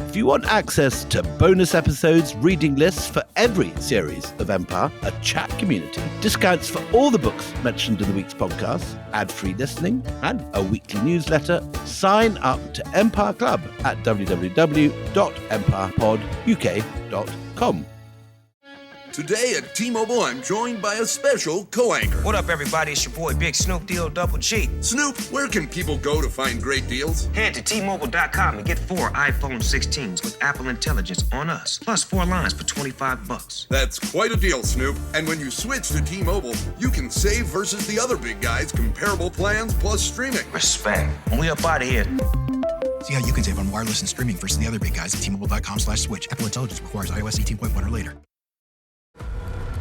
If you want access to bonus episodes, reading lists for every series of Empire, a chat community, discounts for all the books mentioned in the week's podcast, ad-free listening, and a weekly newsletter, sign up to Empire Club at www.empirepoduk.com. Today at T-Mobile, I'm joined by a special co-anchor. What up, everybody? It's your boy, Big Snoop Deal Double G. Snoop, where can people go to find great deals? Head to T-Mobile.com and get 4 iPhone 16s with Apple Intelligence on us, plus 4 lines for $25. That's quite a deal, Snoop. And when you switch to T-Mobile, you can save versus the other big guys' comparable plans plus streaming. Respect. We up out of here. See how you can save on wireless and streaming versus the other big guys at T-Mobile.com/switch. Apple Intelligence requires iOS 18.1 or later.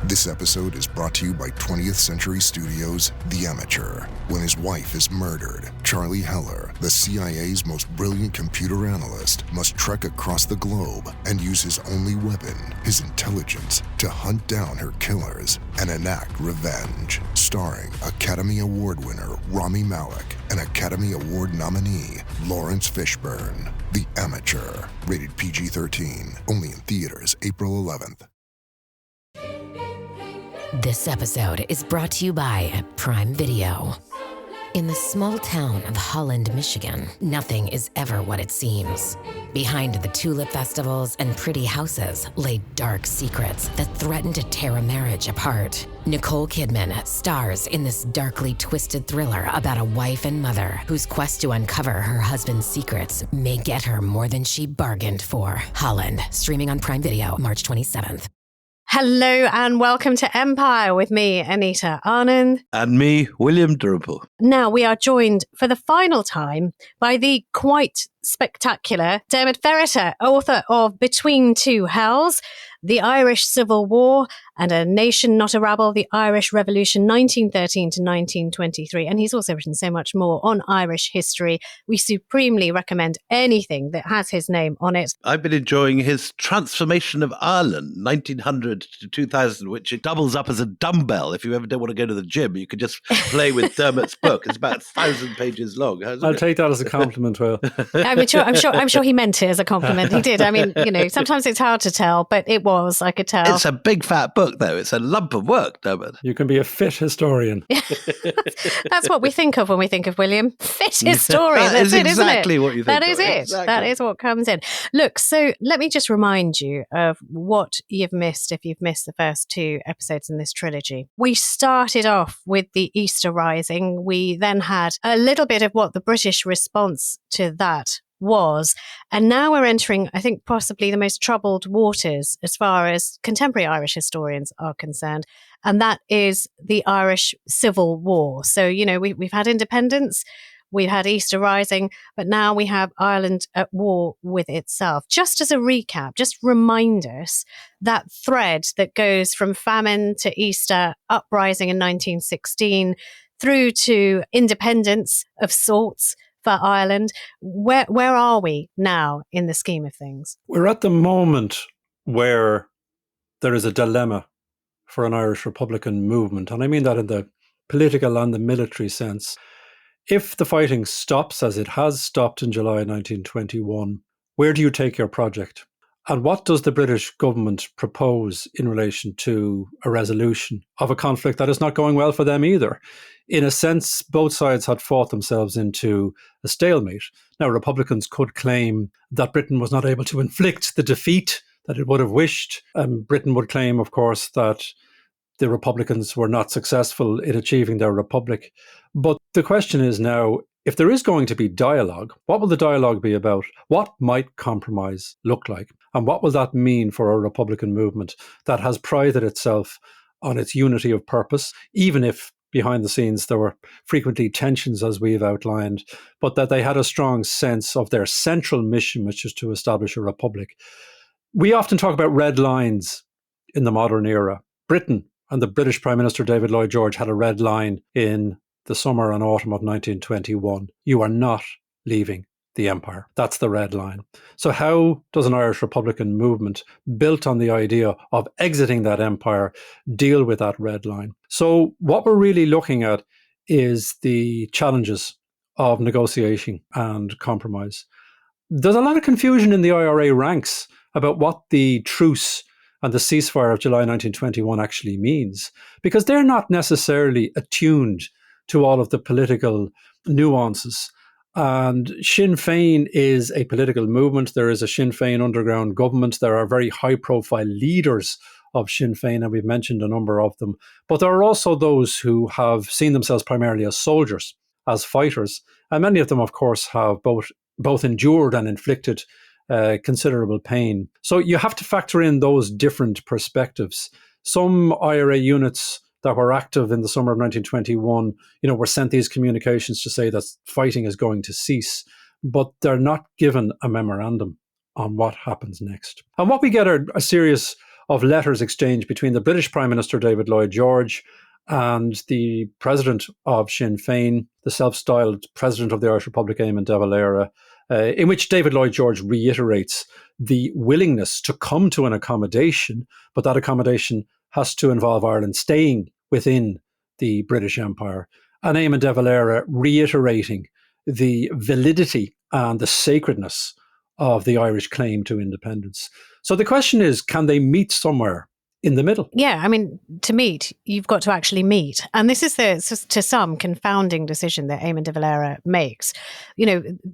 This episode is brought to you by 20th Century Studios' The Amateur. When his wife is murdered, Charlie Heller, the CIA's most brilliant computer analyst, must trek across the globe and use his only weapon, his intelligence, to hunt down her killers and enact revenge. Starring Academy Award winner Rami Malek and Academy Award nominee Lawrence Fishburne. The Amateur. Rated PG-13. Only in theaters April 11th. This episode is brought to you by Prime Video. In the small town of Holland, Michigan, nothing is ever what it seems. Behind the tulip festivals and pretty houses lay dark secrets that threaten to tear a marriage apart. Nicole Kidman stars in this darkly twisted thriller about a wife and mother whose quest to uncover her husband's secrets may get her more than she bargained for. Holland, streaming on Prime Video March 27th. Hello and welcome to Empire with me, Anita Anand. And me, William Drupal. Now we are joined for the final time by the quite spectacular Dermot Verita, author of Between Two Hells, The Irish Civil War, and A Nation Not a Rabble, The Irish Revolution 1913 to 1923. And he's also written so much more on Irish history. We supremely recommend anything that has his name on it. I've been enjoying his Transformation of Ireland, 1900 to 2000, which it doubles up as a dumbbell. If you ever don't want to go to the gym, you could just play with Dermot's book. It's about 1,000 pages long. I'll take that as a compliment, Will. I'm sure he meant it as a compliment. He did. I mean, sometimes it's hard to tell, but it was, I could tell. It's a big fat book, though. It's a lump of work, Dermot. You can be a fit historian. That's what we think of when we think of William. Fit historian. That is it, exactly isn't it? what you think That is of. it. Exactly. That is what comes in. Look, so let me just remind you of what you've missed if you've missed the first 2 episodes in this trilogy. We started off with the Easter Rising. We then had a little bit of what the British response to that was. And now we're entering, I think, possibly the most troubled waters as far as contemporary Irish historians are concerned. And that is the Irish Civil War. So, we've had independence, we've had Easter Rising, but now we have Ireland at war with itself. Just as a recap, just remind us that thread that goes from famine to Easter, uprising in 1916, through to independence of sorts for Ireland. Where are we now in the scheme of things? We're at the moment where there is a dilemma for an Irish Republican movement, and I mean that in the political and the military sense. If the fighting stops, as it has stopped in July 1921, where do you take your project? And what does the British government propose in relation to a resolution of a conflict that is not going well for them either? In a sense, both sides had fought themselves into a stalemate. Now, Republicans could claim that Britain was not able to inflict the defeat that it would have wished. Britain would claim, of course, that the Republicans were not successful in achieving their republic. But the question is now, if there is going to be dialogue, what will the dialogue be about? What might compromise look like? And what will that mean for a Republican movement that has prided itself on its unity of purpose, even if behind the scenes there were frequently tensions, as we've outlined, but that they had a strong sense of their central mission, which is to establish a republic. We often talk about red lines in the modern era. Britain and the British Prime Minister David Lloyd George had a red line in the summer and autumn of 1921. You are not leaving the empire. That's the red line. So how does an Irish Republican movement built on the idea of exiting that empire deal with that red line? So what we're really looking at is the challenges of negotiation and compromise. there's a lot of confusion in the IRA ranks about what the truce and the ceasefire of July 1921 actually means, because they're not necessarily attuned to all of the political nuances. And Sinn Féin is a political movement. There is a Sinn Féin underground government. There are very high-profile leaders of Sinn Féin, and we've mentioned a number of them. But there are also those who have seen themselves primarily as soldiers, as fighters. And many of them, of course, have both endured and inflicted considerable pain. So you have to factor in those different perspectives. Some IRA units that were active in the summer of 1921, were sent these communications to say that fighting is going to cease, but they're not given a memorandum on what happens next. And what we get are a series of letters exchanged between the British Prime Minister David Lloyd George and the president of Sinn Féin, the self-styled president of the Irish Republic, Eamonn De Valera, in which David Lloyd George reiterates the willingness to come to an accommodation, but that accommodation has to involve Ireland staying within the British Empire. And Eamonn De Valera reiterating the validity and the sacredness of the Irish claim to independence. So the question is, can they meet somewhere in the middle? Yeah, I mean, to meet, you've got to actually meet. And this is to some, confounding decision that Eamonn De Valera makes.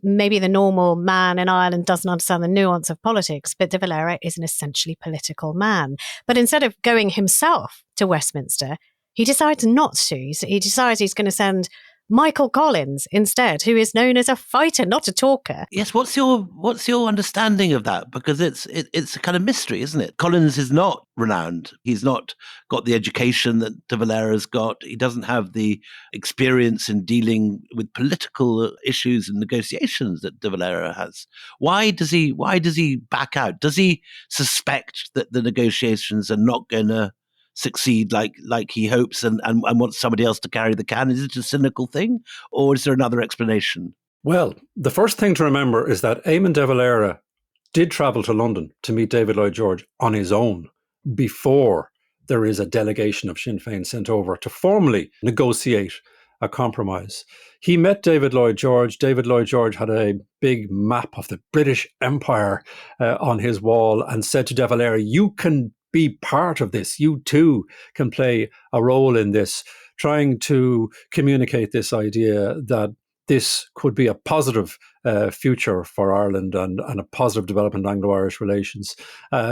Maybe the normal man in Ireland doesn't understand the nuance of politics, but De Valera is an essentially political man. But instead of going himself to Westminster, he decides not to. He decides he's going to send Michael Collins instead, who is known as a fighter, not a talker. Yes, what's your understanding of that? Because it's a kind of mystery, isn't it? Collins is not renowned. He's not got the education that De Valera's got. He doesn't have the experience in dealing with political issues and negotiations that De Valera has. Why does he back out? Does he suspect that the negotiations are not going to succeed like he hopes and wants somebody else to carry the can? Is it a cynical thing, or is there another explanation? Well, the first thing to remember is that Eamonn De Valera did travel to London to meet David Lloyd George on his own before there is a delegation of Sinn Féin sent over to formally negotiate a compromise. He met David Lloyd George. David Lloyd George had a big map of the British Empire on his wall and said to De Valera, "You can be part of this. You too can play a role in this," trying to communicate this idea that this could be a positive future for Ireland and a positive development in Anglo-Irish relations.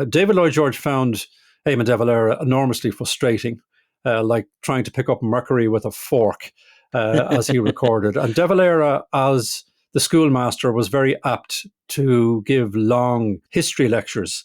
David Lloyd George found Eamonn De Valera enormously frustrating, like trying to pick up mercury with a fork, as he recorded. And De Valera, as the schoolmaster, was very apt to give long history lectures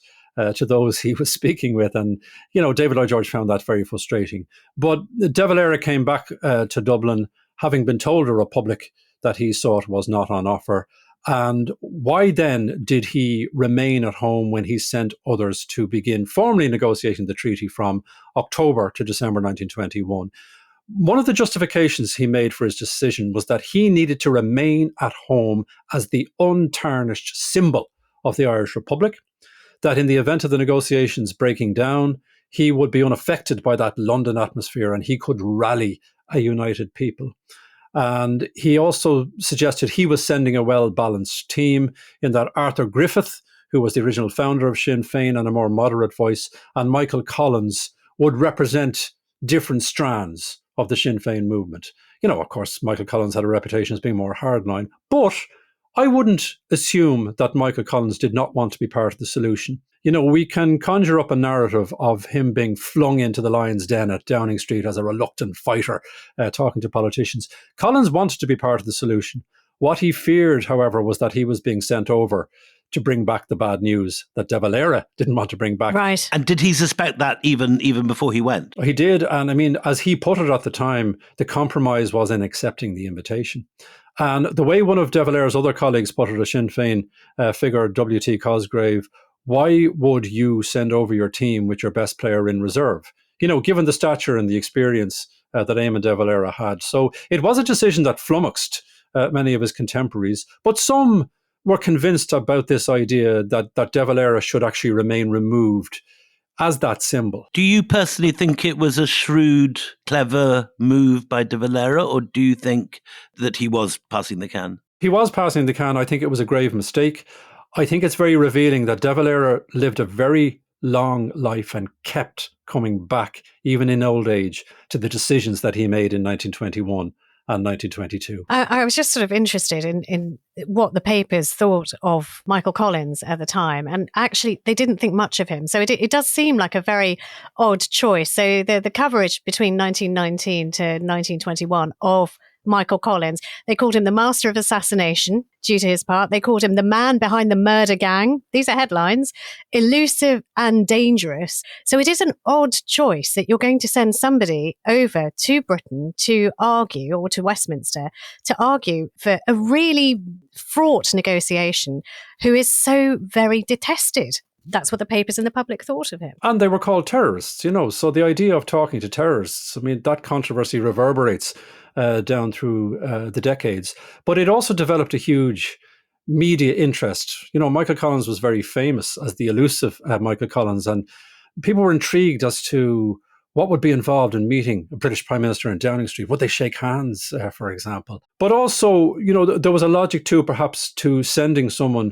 to those he was speaking with. And, David Lloyd George found that very frustrating. But De Valera came back to Dublin, having been told a republic that he sought was not on offer. And why then did he remain at home when he sent others to begin formally negotiating the treaty from October to December 1921? One of the justifications he made for his decision was that he needed to remain at home as the untarnished symbol of the Irish Republic, that in the event of the negotiations breaking down, he would be unaffected by that London atmosphere and he could rally a united people. And he also suggested he was sending a well-balanced team, in that Arthur Griffith, who was the original founder of Sinn Féin and a more moderate voice, and Michael Collins would represent different strands of the Sinn Féin movement. Of course, Michael Collins had a reputation as being more hardline, but I wouldn't assume that Michael Collins did not want to be part of the solution. We can conjure up a narrative of him being flung into the lion's den at Downing Street as a reluctant fighter, talking to politicians. Collins wanted to be part of the solution. What he feared, however, was that he was being sent over to bring back the bad news that De Valera didn't want to bring back. Right. And did he suspect that even before he went? He did. And I mean, as he put it at the time, the compromise was in accepting the invitation. And the way one of De Valera's other colleagues put it, a Sinn Féin figure, W.T. Cosgrave, why would you send over your team with your best player in reserve? Given the stature and the experience that Eamonn De Valera had. So it was a decision that flummoxed many of his contemporaries, but some were convinced about this idea that De Valera should actually remain removed as that symbol. Do you personally think it was a shrewd, clever move by De Valera, or do you think that he was passing the can? He was passing the can. I think it was a grave mistake. I think it's very revealing that De Valera lived a very long life and kept coming back, even in old age, to the decisions that he made in 1921 and 1922. I was just sort of interested in what the papers thought of Michael Collins at the time. And actually, they didn't think much of him. So it does seem like a very odd choice. So the coverage between 1919 to 1921 of Michael Collins, they called him the master of assassination due to his part. They called him the man behind the murder gang. These are headlines. Elusive and dangerous. So it is an odd choice that you're going to send somebody over to Britain to argue, or to Westminster, to argue for a really fraught negotiation, who is so very detested. That's what the papers and the public thought of him. And they were called terrorists, so the idea of talking to terrorists, I mean, that controversy reverberates down through the decades. But it also developed a huge media interest. Michael Collins was very famous as the elusive Michael Collins, and people were intrigued as to what would be involved in meeting a British Prime Minister in Downing Street. Would they shake hands, for example? But also, there was a logic too, perhaps, to sending someone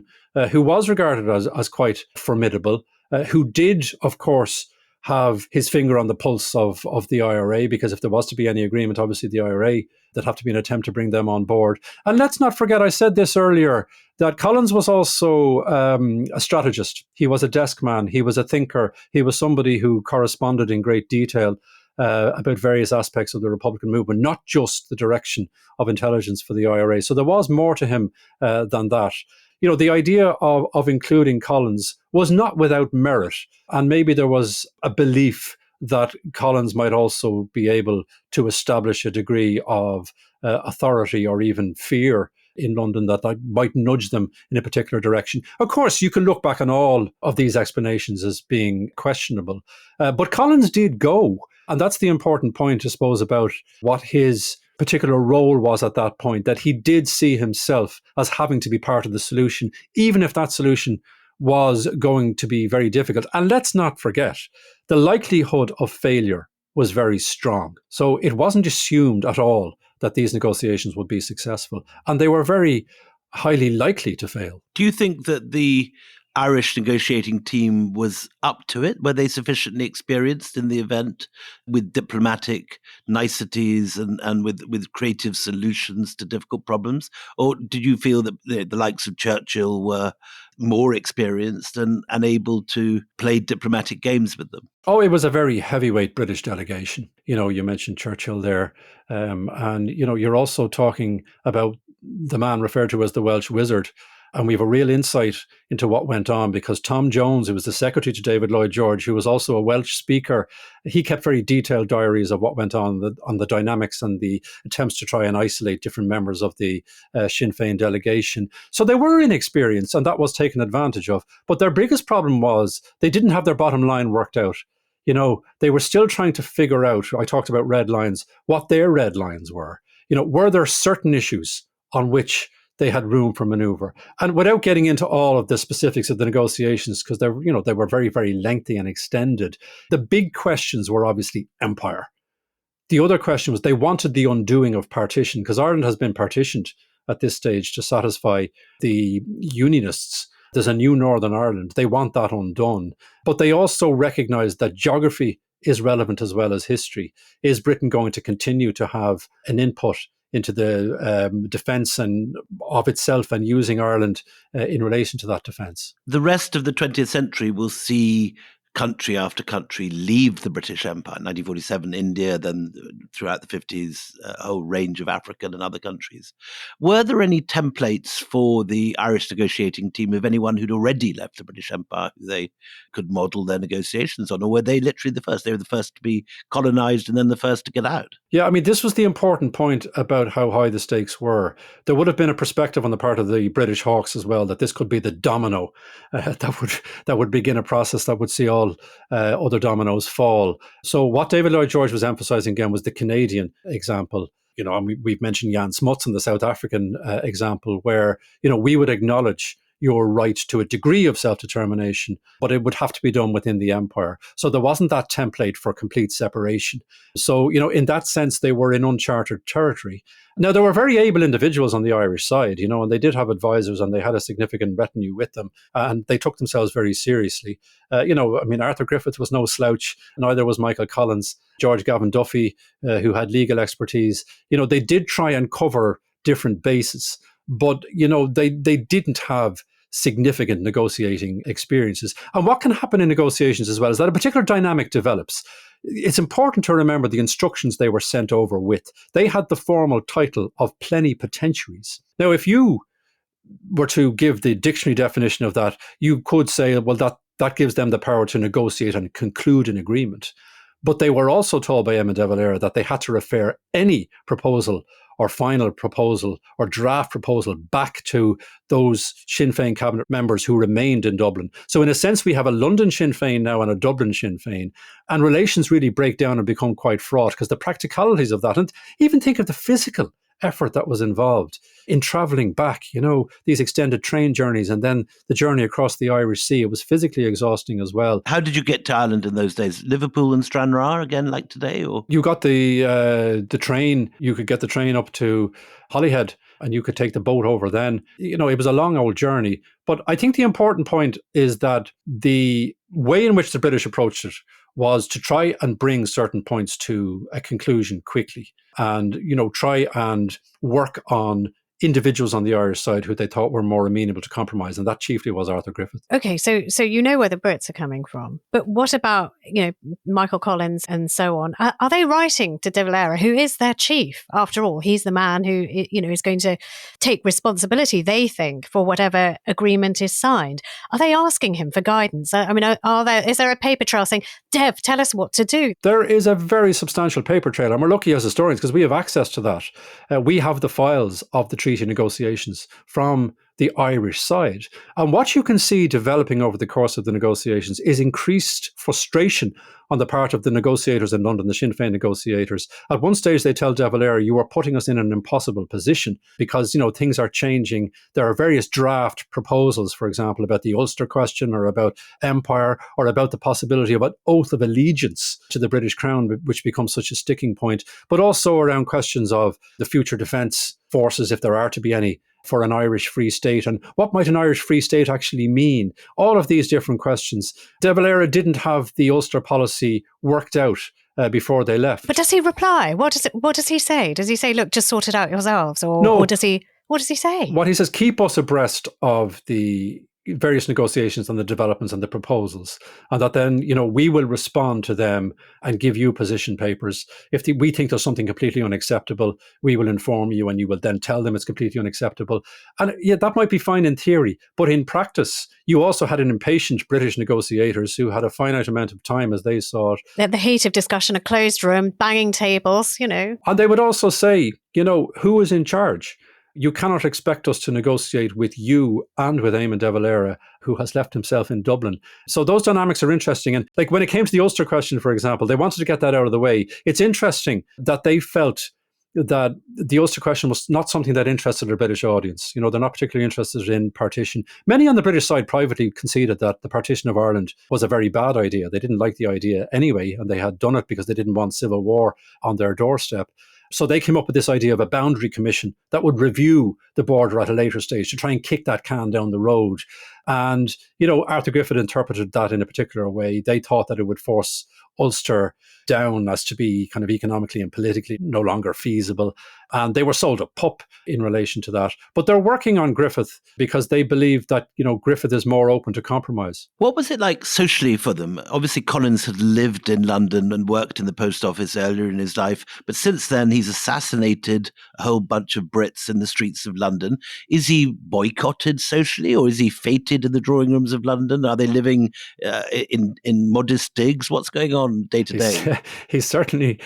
who was regarded as quite formidable, who did, of course, have his finger on the pulse of the IRA, because if there was to be any agreement, obviously the IRA, there'd have to be an attempt to bring them on board. And let's not forget, I said this earlier, that Collins was also a strategist. He was a desk man. He was a thinker. He was somebody who corresponded in great detail about various aspects of the Republican movement, not just the direction of intelligence for the IRA. So there was more to him than that. The idea of including Collins was not without merit. And maybe there was a belief that Collins might also be able to establish a degree of authority or even fear in London that might nudge them in a particular direction. Of course, you can look back on all of these explanations as being questionable. But Collins did go. And that's the important point, I suppose, about what his particular role was at that point, that he did see himself as having to be part of the solution, even if that solution was going to be very difficult. And let's not forget, the likelihood of failure was very strong. So it wasn't assumed at all that these negotiations would be successful. And they were very highly likely to fail. Do you think that the Irish negotiating team was up to it? Were they sufficiently experienced in the event with diplomatic niceties and with creative solutions to difficult problems? Or did you feel that the likes of Churchill were more experienced and able to play diplomatic games with them? Oh, it was a very heavyweight British delegation. You mentioned Churchill there. And you're also talking about the man referred to as the Welsh Wizard. And we have a real insight into what went on because Tom Jones, who was the secretary to David Lloyd George, who was also a Welsh speaker, he kept very detailed diaries of what went on the dynamics and the attempts to try and isolate different members of the Sinn Féin delegation. So they were inexperienced, and that was taken advantage of. But their biggest problem was they didn't have their bottom line worked out. They were still trying to figure out, I talked about red lines, what their red lines were. Were there certain issues on which they had room for maneuver? And without getting into all of the specifics of the negotiations, because they were very, very lengthy and extended, the big questions were obviously empire. The other question was they wanted the undoing of partition, because Ireland has been partitioned at this stage to satisfy the Unionists. There's a new Northern Ireland. They want that undone. But they also recognise that geography is relevant as well as history. Is Britain going to continue to have an input into the defence and of itself and using Ireland in relation to that defence? The rest of the 20th century will see country after country leave the British Empire. 1947, India, then throughout the 50s, a whole range of African and other countries. Were there any templates for the Irish negotiating team of anyone who'd already left the British Empire who they could model their negotiations on? Or were they literally the first? They were the first to be colonised and then the first to get out? Yeah, I mean, this was the important point about how high the stakes were. There would have been a perspective on the part of the British hawks as well that this could be the domino that would begin a process that would see all other dominoes fall. So what David Lloyd George was emphasising again was the Canadian example. And we've mentioned Jan Smuts and the South African example where, we would acknowledge your right to a degree of self-determination, but it would have to be done within the empire. So there wasn't that template for complete separation. So, in that sense, they were in uncharted territory. Now, there were very able individuals on the Irish side, and they did have advisors and they had a significant retinue with them, and they took themselves very seriously. Arthur Griffith was no slouch, neither was Michael Collins, George Gavin Duffy, who had legal expertise. They did try and cover different bases, but, they didn't have significant negotiating experiences. And what can happen in negotiations as well is that a particular dynamic develops. It's important to remember the instructions they were sent over with. They had the formal title of plenipotentiaries. Now, if you were to give the dictionary definition of that, you could say, well, that gives them the power to negotiate and conclude an agreement. But they were also told by Eamonn De Valera that they had to refer any proposal or final proposal or draft proposal back to those Sinn Féin cabinet members who remained in Dublin. So in a sense, we have a London Sinn Féin now and a Dublin Sinn Féin, and relations really break down and become quite fraught because the practicalities of that, and even think of the physical effort that was involved in travelling back, these extended train journeys and then the journey across the Irish Sea. It was physically exhausting as well. How did you get to Ireland in those days? Liverpool and Stranraer again, like today? Or you got the train. You could get the train up to Holyhead and you could take the boat over then. It was a long old journey. But I think the important point is that the way in which the British approached it was to try and bring certain points to a conclusion quickly and, try and work on individuals on the Irish side who they thought were more amenable to compromise, and that chiefly was Arthur Griffith. Okay, so where the Brits are coming from, but what about Michael Collins and so on? Are they writing to De Valera, who is their chief? After all, he's the man who is going to take responsibility, they think, for whatever agreement is signed. Are they asking him for guidance? Is there a paper trail saying, Dev, tell us what to do? There is a very substantial paper trail, and we're lucky as historians because we have access to that. We have the files of the treaty negotiations from the Irish side. And what you can see developing over the course of the negotiations is increased frustration on the part of the negotiators in London, the Sinn Féin negotiators. At one stage, they tell De Valera, you are putting us in an impossible position because, things are changing. There are various draft proposals, for example, about the Ulster question or about empire or about the possibility of an oath of allegiance to the British Crown, which becomes such a sticking point, but also around questions of the future defence forces, if there are to be any, for an Irish Free State, and what might an Irish Free State actually mean? All of these different questions. De Valera didn't have the Ulster policy worked out before they left. But does he reply? What does he say? Does he say, look, just sort it out yourselves? No. Or does he? What does he say? What he says, keep us abreast of the various negotiations and the developments and the proposals, and that then, we will respond to them and give you position papers. If we think there's something completely unacceptable, we will inform you and you will then tell them it's completely unacceptable. And yeah, that might be fine in theory, but in practice, you also had an impatient British negotiators who had a finite amount of time as they saw it. At the heat of discussion, a closed room, banging tables, And they would also say, who is in charge? You cannot expect us to negotiate with you and with Eamonn De Valera, who has left himself in Dublin. So those dynamics are interesting. And like when it came to the Ulster question, for example, they wanted to get that out of the way. It's interesting that they felt that the Ulster question was not something that interested the British audience. They're not particularly interested in partition. Many on the British side privately conceded that the partition of Ireland was a very bad idea. They didn't like the idea anyway, and they had done it because they didn't want civil war on their doorstep. So they came up with this idea of a boundary commission that would review the border at a later stage to try and kick that can down the road. And, Arthur Griffith interpreted that in a particular way. They thought that it would force Ulster down as to be kind of economically and politically no longer feasible. And they were sold a pup in relation to that. But they're working on Griffith because they believe that, Griffith is more open to compromise. What was it like socially for them? Obviously, Collins had lived in London and worked in the post office earlier in his life. But since then, he's assassinated a whole bunch of Brits in the streets of London. Is he boycotted socially, or is he feted in the drawing rooms of London? Are they living in modest digs? What's going on day to day? He's certainly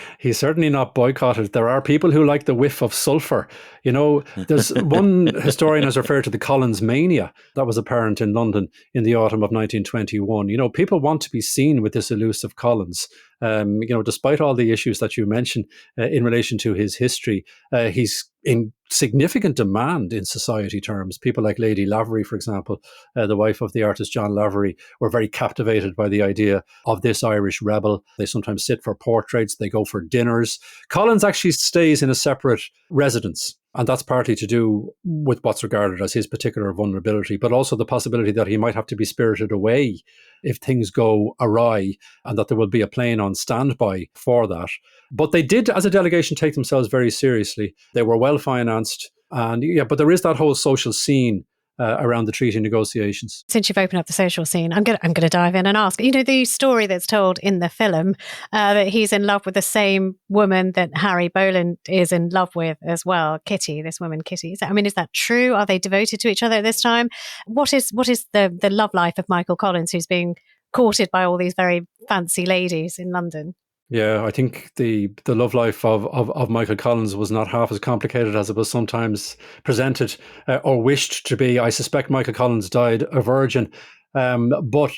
not boycotted. There are people who like the whiff of sulphur. There's one historian has referred to the Collins mania that was apparent in London in the autumn of 1921. People want to be seen with this elusive Collins. Despite all the issues that you mentioned in relation to his history, he's in significant demand in society terms. People like Lady Lavery, for example, the wife of the artist John Lavery, were very captivated by the idea of this Irish rebel. They sometimes sit for portraits, they go for dinners. Collins actually stays in a separate residence. And that's partly to do with what's regarded as his particular vulnerability, but also the possibility that he might have to be spirited away if things go awry, and that there will be a plane on standby for that. But they did, as a delegation, take themselves very seriously. They were well financed. And but there is that whole social scene around the treaty negotiations. Since you've opened up the social scene, I'm going to dive in and ask, the story that's told in the film, that he's in love with the same woman that Harry Boland is in love with as well, Kitty, this woman Kitty. Is that true? Are they devoted to each other at this time? What is the love life of Michael Collins, who's being courted by all these very fancy ladies in London? Yeah, I think the love life of Michael Collins was not half as complicated as it was sometimes presented or wished to be. I suspect Michael Collins died a virgin, but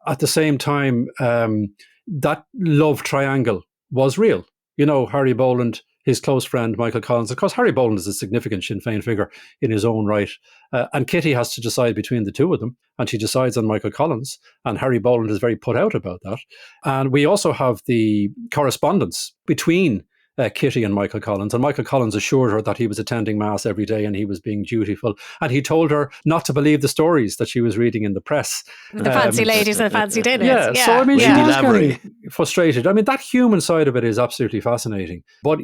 at the same time, that love triangle was real. Harry Boland, his close friend Michael Collins. Of course, Harry Boland is a significant Sinn Féin figure in his own right. And Kitty has to decide between the two of them. And she decides on Michael Collins. And Harry Boland is very put out about that. And we also have the correspondence between Kitty and Michael Collins. And Michael Collins assured her that he was attending Mass every day and he was being dutiful. And he told her not to believe the stories that she was reading in the press. The fancy ladies and the fancy dinners. Yeah. So, she was getting frustrated. That human side of it is absolutely fascinating. But,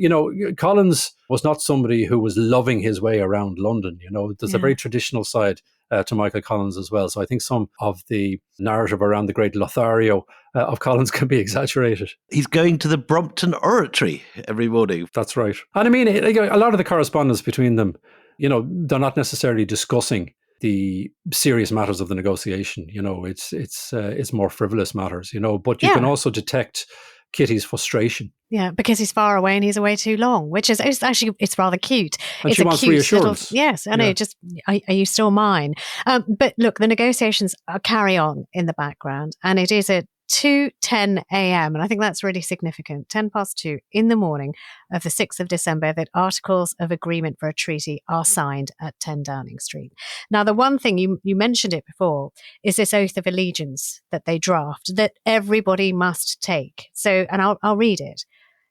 Collins was not somebody who was loving his way around London. There's a very traditional side to Michael Collins as well. So I think some of the narrative around the great Lothario of Collins can be exaggerated. He's going to the Brompton Oratory every morning. That's right. And a lot of the correspondence between them, they're not necessarily discussing the serious matters of the negotiation. It's more frivolous matters, but you can also detect Kitty's frustration. Yeah, because he's far away and he's away too long, which is it's rather cute. And it's she wants reassurance. Yes, I know. Just are you still mine? But look, the negotiations carry on in the background, and it is at 2:10 a.m. And I think that's really significant. 2:10 in the morning of the 6th of December, that articles of agreement for a treaty are signed at 10 Downing Street. Now, the one thing you mentioned it before is this oath of allegiance that they draft that everybody must take. So, and I'll read it,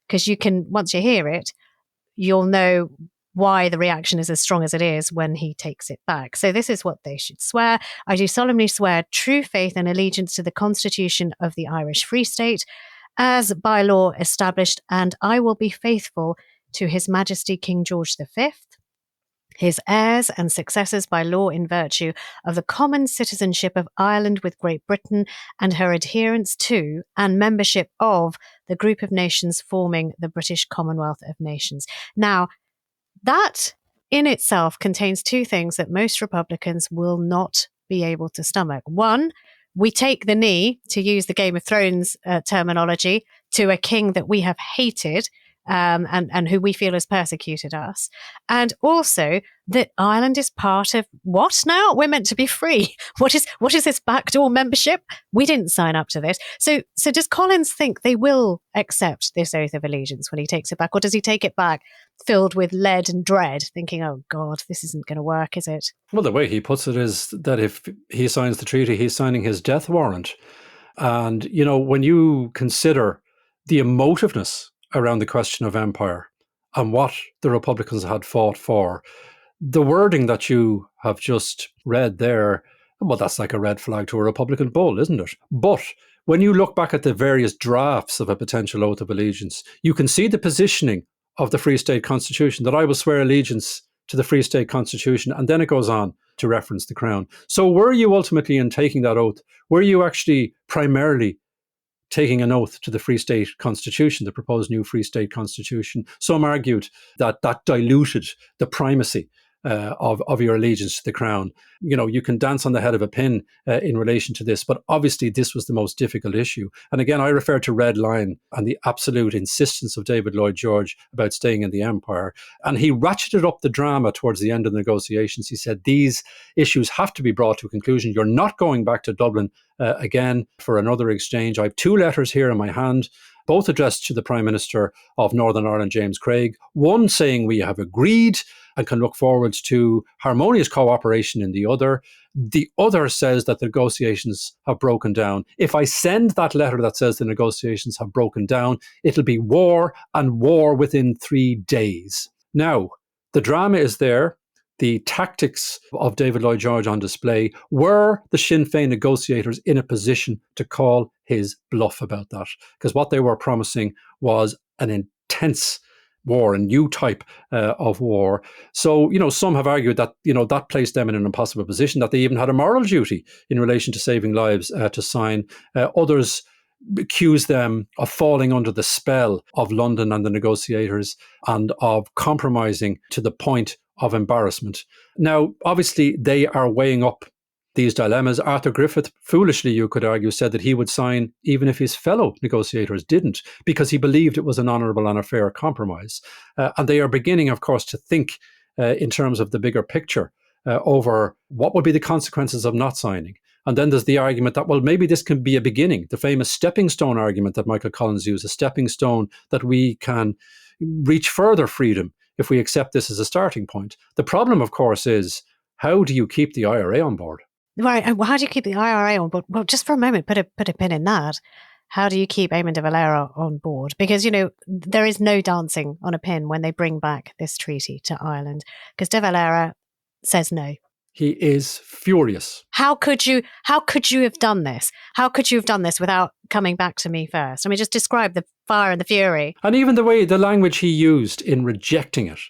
because once you hear it, you'll know why the reaction is as strong as it is when he takes it back. So this is what they should swear. I do solemnly swear true faith and allegiance to the Constitution of the Irish Free State, as by law established, and I will be faithful to His Majesty King George V, his heirs and successors by law in virtue of the common citizenship of Ireland with Great Britain, and her adherence to and membership of the group of nations forming the British Commonwealth of Nations. Now, that in itself contains two things that most Republicans will not be able to stomach. One, we take the knee, to use the Game of Thrones terminology, to a king that we have hated and who we feel has persecuted us. And also that Ireland is part of what now? We're meant to be free. What is this backdoor membership? We didn't sign up to this. So does Collins think they will accept this oath of allegiance when he takes it back? Or does he take it back filled with lead and dread, thinking, oh God, this isn't going to work, is it? Well, the way he puts it is that if he signs the treaty, he's signing his death warrant. And, when you consider the emotiveness around the question of empire and what the Republicans had fought for, the wording that you have just read there, well, that's like a red flag to a Republican bull, isn't it? But when you look back at the various drafts of a potential oath of allegiance, you can see the positioning of the Free State Constitution, that I will swear allegiance to the Free State Constitution, and then it goes on to reference the Crown. So were you ultimately, in taking that oath, were you actually primarily taking an oath to the Free State Constitution, the proposed new Free State Constitution? Some argued that diluted the primacy of your allegiance to the Crown. You can dance on the head of a pin in relation to this, but obviously this was the most difficult issue. And again, I refer to Red Line and the absolute insistence of David Lloyd George about staying in the Empire. And he ratcheted up the drama towards the end of the negotiations. He said, these issues have to be brought to a conclusion. You're not going back to Dublin again for another exchange. I have two letters here in my hand, both addressed to the Prime Minister of Northern Ireland, James Craig. One saying we have agreed and can look forward to harmonious cooperation in the other. The other says that the negotiations have broken down. If I send that letter that says the negotiations have broken down, it'll be war, and war within 3 days. Now, the drama is there. The tactics of David Lloyd George on display. Were the Sinn Féin negotiators in a position to call his bluff about that? Because what they were promising was an intense war, a new type of war. So, some have argued that, that placed them in an impossible position, that they even had a moral duty in relation to saving lives to sign. Others accuse them of falling under the spell of London and the negotiators and of compromising to the point of embarrassment. Now, obviously, they are weighing up these dilemmas. Arthur Griffith, foolishly, you could argue, said that he would sign even if his fellow negotiators didn't, because he believed it was an honourable and a fair compromise. And they are beginning, of course, to think in terms of the bigger picture over what would be the consequences of not signing. And then there's the argument that, well, maybe this can be a beginning, the famous stepping stone argument that Michael Collins used, a stepping stone that we can reach further freedom if we accept this as a starting point. The problem, of course, is how do you keep the IRA on board? Right. And how do you keep the IRA on board? Well, just for a moment, put a pin in that. How do you keep Eamonn De Valera on board? Because, there is no dancing on a pin when they bring back this treaty to Ireland, because De Valera says no. He is furious. How could you have done this? How could you have done this without coming back to me first? I mean, just describe the fire and the fury. And even the language he used in rejecting it,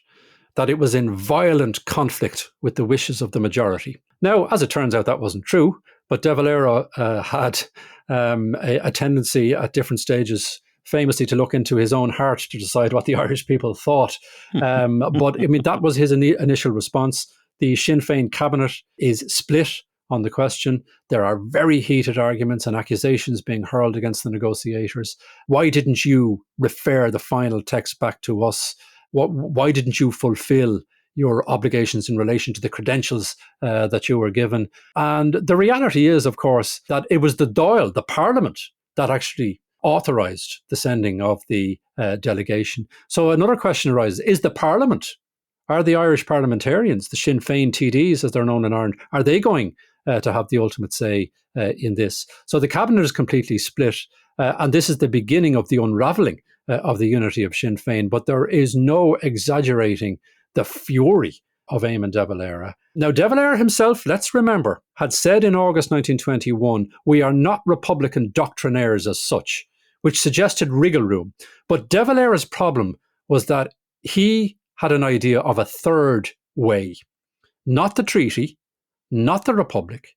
that it was in violent conflict with the wishes of the majority. Now, as it turns out, that wasn't true, but De Valera had a tendency at different stages famously to look into his own heart to decide what the Irish people thought. But I mean, that was his initial response. The Sinn Féin cabinet is split on the question. There are very heated arguments and accusations being hurled against the negotiators. Why didn't you refer the final text back to us? Why didn't you fulfill your obligations in relation to the credentials that you were given? And the reality is, of course, that it was the Dáil, the Parliament, that actually authorised the sending of the delegation. So another question arises, is the Parliament, are the Irish parliamentarians, the Sinn Féin TDs as they're known in Ireland, are they going to have the ultimate say in this? So the cabinet is completely split, and this is the beginning of the unravelling of the unity of Sinn Féin, but there is no exaggerating the fury of Eamonn De Valera. Now, De Valera himself, let's remember, had said in August 1921, we are not Republican doctrinaires as such, which suggested wriggle room. But De Valera's problem was that he had an idea of a third way, not the treaty, not the Republic,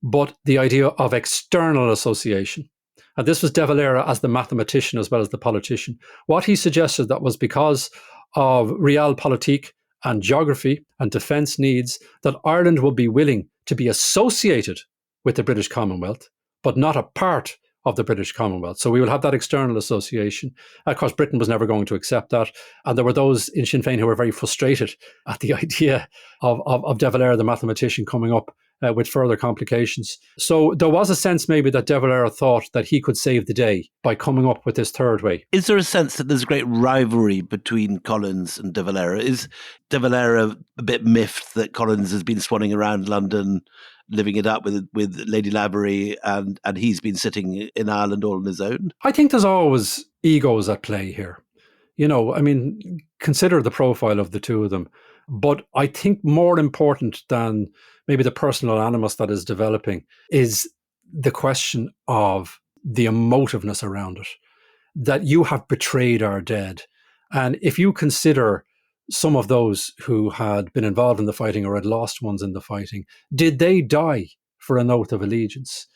but the idea of external association. And this was De Valera as the mathematician as well as the politician. What he suggested that was because of realpolitik and geography and defence needs, that Ireland would be willing to be associated with the British Commonwealth, but not a part of the British Commonwealth. So we will have that external association. Of course, Britain was never going to accept that. And there were those in Sinn Féin who were very frustrated at the idea of De Valera, the mathematician, coming up with further complications. So there was a sense maybe that De Valera thought that he could save the day by coming up with this third way. Is there a sense that there's a great rivalry between Collins and De Valera? Is De Valera a bit miffed that Collins has been swanning around London, living it up with Lady Lavery, and he's been sitting in Ireland all on his own? I think there's always egos at play here. I mean, consider the profile of the two of them. But I think more important than maybe the personal animus that is developing is the question of the emotiveness around it, that you have betrayed our dead. And if you consider some of those who had been involved in the fighting or had lost ones in the fighting, did they die for an oath of allegiance?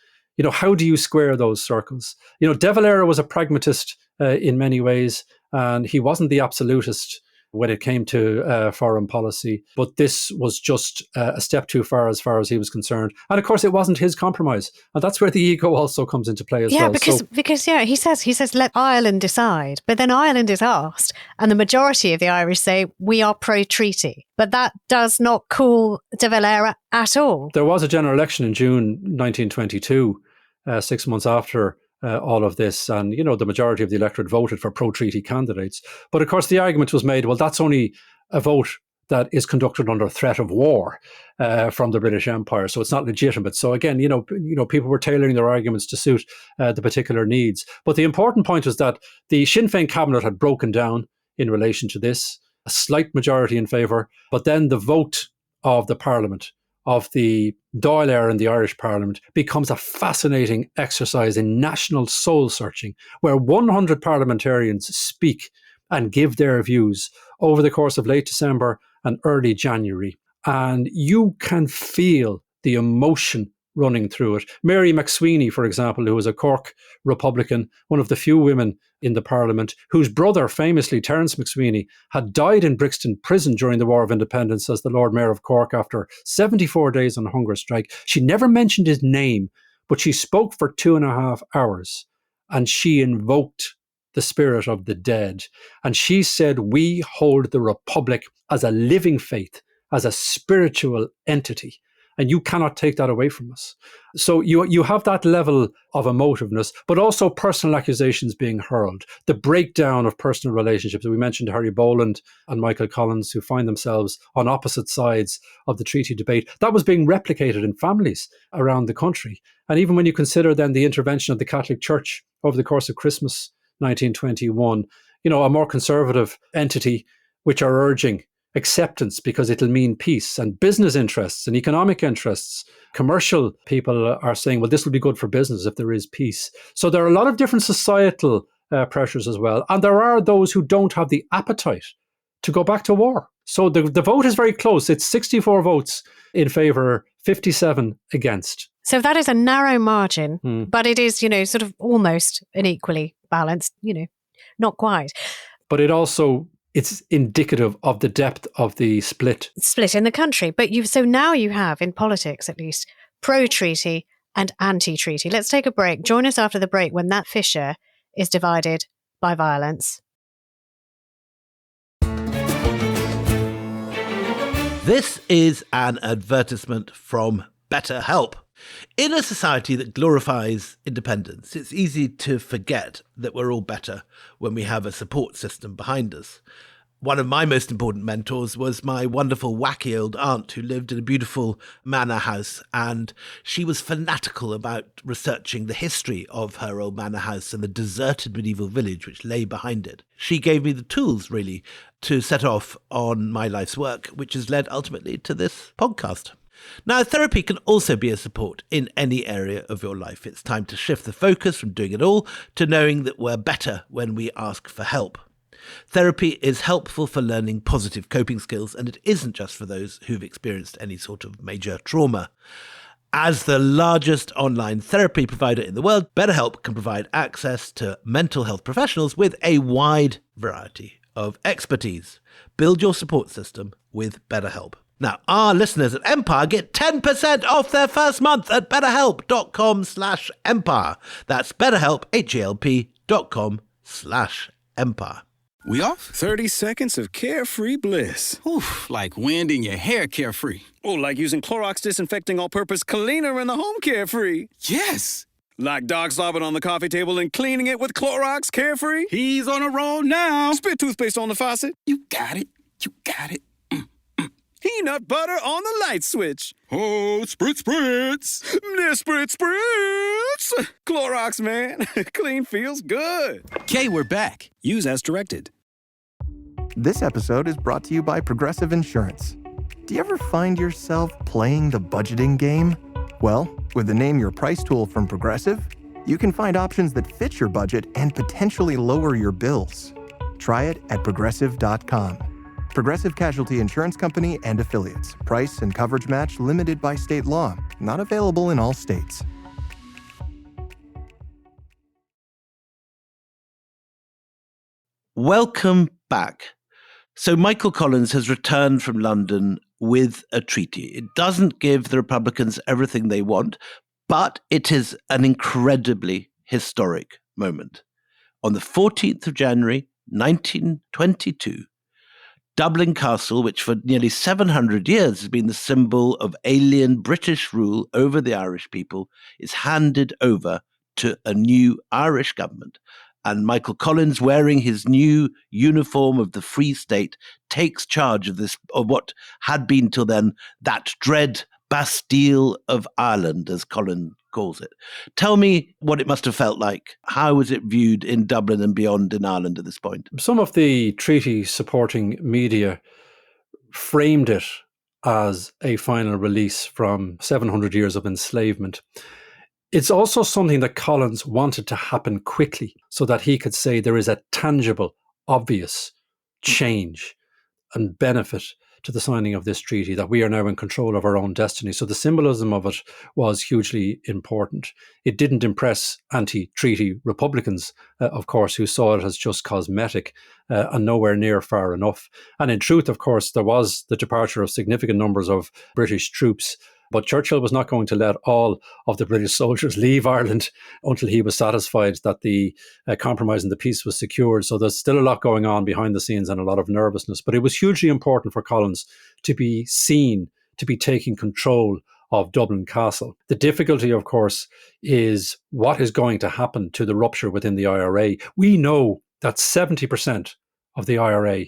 How do you square those circles? De Valera was a pragmatist in many ways, and he wasn't the absolutist when it came to foreign policy. But this was just a step too far as he was concerned. And of course, it wasn't his compromise. And that's where the ego also comes into play as well. Because he says, let Ireland decide. But then Ireland is asked, and the majority of the Irish say, we are pro-treaty. But that does not cool De Valera at all. There was a general election in June 1922, 6 months after all of this, and the majority of the electorate voted for pro-treaty candidates. But of course the argument was made, well, that's only a vote that is conducted under threat of war from the British Empire. So it's not legitimate. So again, people were tailoring their arguments to suit the particular needs. But the important point is that the Sinn Féin cabinet had broken down in relation to this, a slight majority in favour, but then the vote of the Parliament, of the Dáil and the Irish Parliament, becomes a fascinating exercise in national soul searching, where 100 parliamentarians speak and give their views over the course of late December and early January. And you can feel the emotion running through it. Mary McSweeney, for example, who was a Cork Republican, one of the few women in the Parliament, whose brother, famously Terence McSweeney, had died in Brixton prison during the War of Independence as the Lord Mayor of Cork after 74 days on hunger strike. She never mentioned his name, but she spoke for 2.5 hours, and she invoked the spirit of the dead. And she said, we hold the Republic as a living faith, as a spiritual entity. And you cannot take that away from us. So you have that level of emotiveness, but also personal accusations being hurled, the breakdown of personal relationships. We mentioned Harry Boland and Michael Collins, who find themselves on opposite sides of the treaty debate. That was being replicated in families around the country. And even when you consider then the intervention of the Catholic Church over the course of Christmas 1921, a more conservative entity which are urging acceptance because it'll mean peace, and business interests and economic interests. Commercial people are saying, well, this will be good for business if there is peace. So there are a lot of different societal pressures as well. And there are those who don't have the appetite to go back to war. So the vote is very close. It's 64 votes in favour, 57 against. So that is a narrow margin, but it is, sort of almost an equally balanced, not quite. But it's indicative of the depth of the split in the country. But now you have, in politics at least, pro-treaty and anti-treaty. Let's take a break. Join us after the break when that fissure is divided by violence. This is an advertisement from BetterHelp. In a society that glorifies independence, it's easy to forget that we're all better when we have a support system behind us. One of my most important mentors was my wonderful, wacky old aunt who lived in a beautiful manor house, and she was fanatical about researching the history of her old manor house and the deserted medieval village which lay behind it. She gave me the tools, really, to set off on my life's work, which has led ultimately to this podcast. Now, therapy can also be a support in any area of your life. It's time to shift the focus from doing it all to knowing that we're better when we ask for help. Therapy is helpful for learning positive coping skills, and it isn't just for those who've experienced any sort of major trauma. As the largest online therapy provider in the world, BetterHelp can provide access to mental health professionals with a wide variety of expertise. Build your support system with BetterHelp. Now, our listeners at Empire get 10% off their first month at betterhelp.com/empire. That's BetterHelp, HELP.com/empire. We off? 30 seconds of carefree bliss. Oof, like wind in your hair carefree. Oh, like using Clorox disinfecting all-purpose cleaner in the home carefree. Yes. Like dog slobbing on the coffee table and cleaning it with Clorox carefree. He's on a roll now. Spit toothpaste on the faucet. You got it. You got it. Peanut butter on the light switch. Oh, spritz, spritz. Spritz, spritz. Clorox, man. Clean feels good. Okay, we're back. Use as directed. This episode is brought to you by Progressive Insurance. Do you ever find yourself playing the budgeting game? Well, with the Name Your Price tool from Progressive, you can find options that fit your budget and potentially lower your bills. Try it at progressive.com. Progressive Casualty Insurance Company and Affiliates. Price and coverage match limited by state law. Not available in all states. Welcome back. So Michael Collins has returned from London with a treaty. It doesn't give the Republicans everything they want, but it is an incredibly historic moment. On the 14th of January, 1922, Dublin Castle, which for nearly 700 years has been the symbol of alien British rule over the Irish people, is handed over to a new Irish government and Michael Collins, wearing his new uniform of the Free State, takes charge of what had been till then that dread Bastille of Ireland, as Collins calls it. Tell me what it must have felt like. How was it viewed in Dublin and beyond in Ireland at this point? Some of the treaty supporting media framed it as a final release from 700 years of enslavement. It's also something that Collins wanted to happen quickly so that he could say there is a tangible, obvious change and benefit to the signing of this treaty, that we are now in control of our own destiny. So the symbolism of it was hugely important. It didn't impress anti-treaty Republicans, of course, who saw it as just cosmetic and nowhere near far enough. And in truth, of course, there was the departure of significant numbers of British troops. But Churchill was not going to let all of the British soldiers leave Ireland until he was satisfied that the compromise and the peace was secured. So there's still a lot going on behind the scenes and a lot of nervousness. But it was hugely important for Collins to be seen to be taking control of Dublin Castle. The difficulty, of course, is what is going to happen to the rupture within the IRA. We know that 70% of the IRA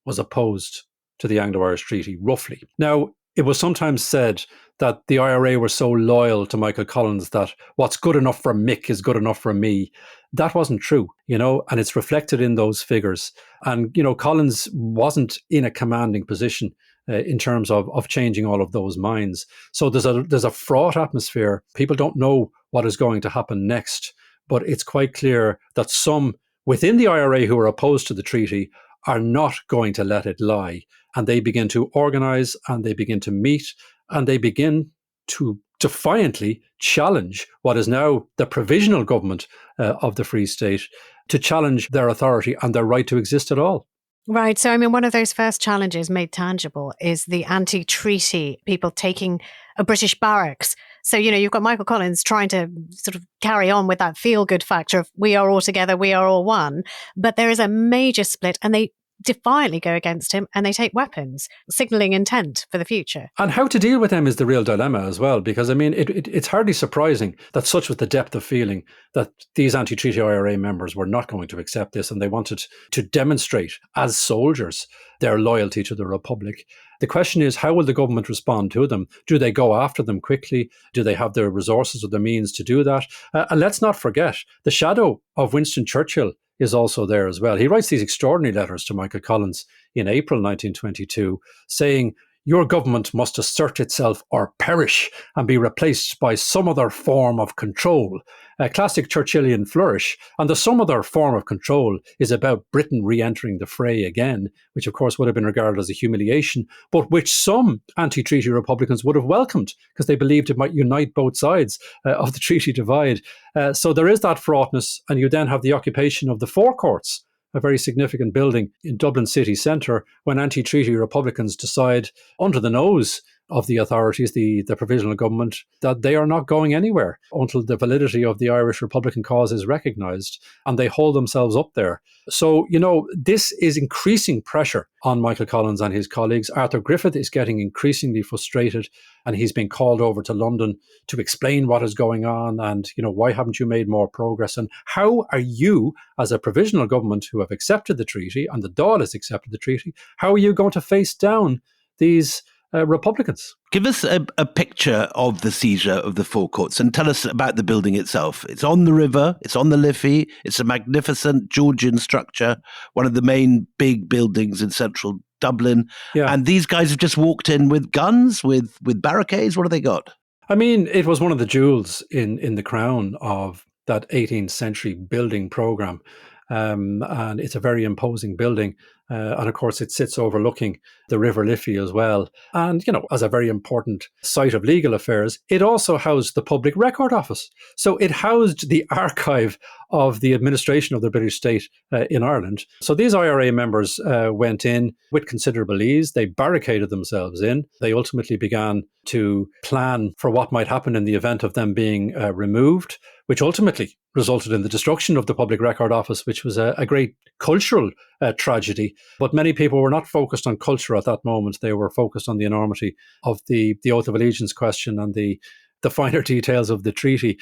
was opposed to the Anglo-Irish Treaty, roughly. Now, it was sometimes said that the IRA were so loyal to Michael Collins that what's good enough for Mick is good enough for me. That wasn't true, and it's reflected in those figures. And, Collins wasn't in a commanding position in terms of changing all of those minds. So there's a fraught atmosphere. People don't know what is going to happen next, but it's quite clear that some within the IRA who are opposed to the treaty are not going to let it lie. And they begin to organise, and they begin to meet, and they begin to defiantly challenge what is now the provisional government of the Free State, to challenge their authority and their right to exist at all. Right. So, one of those first challenges made tangible is the anti-treaty people taking a British barracks. So, you've got Michael Collins trying to sort of carry on with that feel-good factor of we are all together, we are all one. But there is a major split, and they defiantly go against him, and they take weapons, signalling intent for the future. And how to deal with them is the real dilemma as well, because it's hardly surprising that such was the depth of feeling that these anti-treaty IRA members were not going to accept this, and they wanted to demonstrate as soldiers their loyalty to the Republic. The question is, how will the government respond to them? Do they go after them quickly? Do they have the resources or the means to do that? And let's not forget, the shadow of Winston Churchill is also there as well. He writes these extraordinary letters to Michael Collins in April 1922, saying, "Your government must assert itself or perish and be replaced by some other form of control." A classic Churchillian flourish. And the some other form of control is about Britain re-entering the fray again, which of course would have been regarded as a humiliation, but which some anti-treaty Republicans would have welcomed because they believed it might unite both sides of the treaty divide. So there is that fraughtness, and you then have the occupation of the forecourts, a very significant building in Dublin city centre, when anti-treaty Republicans decide, under the nose of the authorities, the provisional government, that they are not going anywhere until the validity of the Irish Republican cause is recognised, and they hold themselves up there. So, this is increasing pressure on Michael Collins and his colleagues. Arthur Griffith is getting increasingly frustrated, and he's been called over to London to explain what is going on and, why haven't you made more progress? And how are you, as a provisional government who have accepted the treaty, and the Dáil has accepted the treaty, how are you going to face down these Republicans? Give us a picture of the seizure of the forecourts and tell us about the building itself. It's on the river, it's on the Liffey, it's a magnificent Georgian structure, one of the main big buildings in central Dublin. Yeah. And these guys have just walked in with guns, with barricades. What have they got? It was one of the jewels in the crown of that 18th century building programme. And it's a very imposing building. And of course, it sits overlooking the River Liffey as well. And, as a very important site of legal affairs, it also housed the Public Record Office. So it housed the archive of the administration of the British state in Ireland. So these IRA members went in with considerable ease. They barricaded themselves in. They ultimately began to plan for what might happen in the event of them being removed, which ultimately resulted in the destruction of the Public Record Office, which was a great cultural tragedy. But many people were not focused on culture at that moment. They were focused on the enormity of the Oath of Allegiance question and the finer details of the treaty.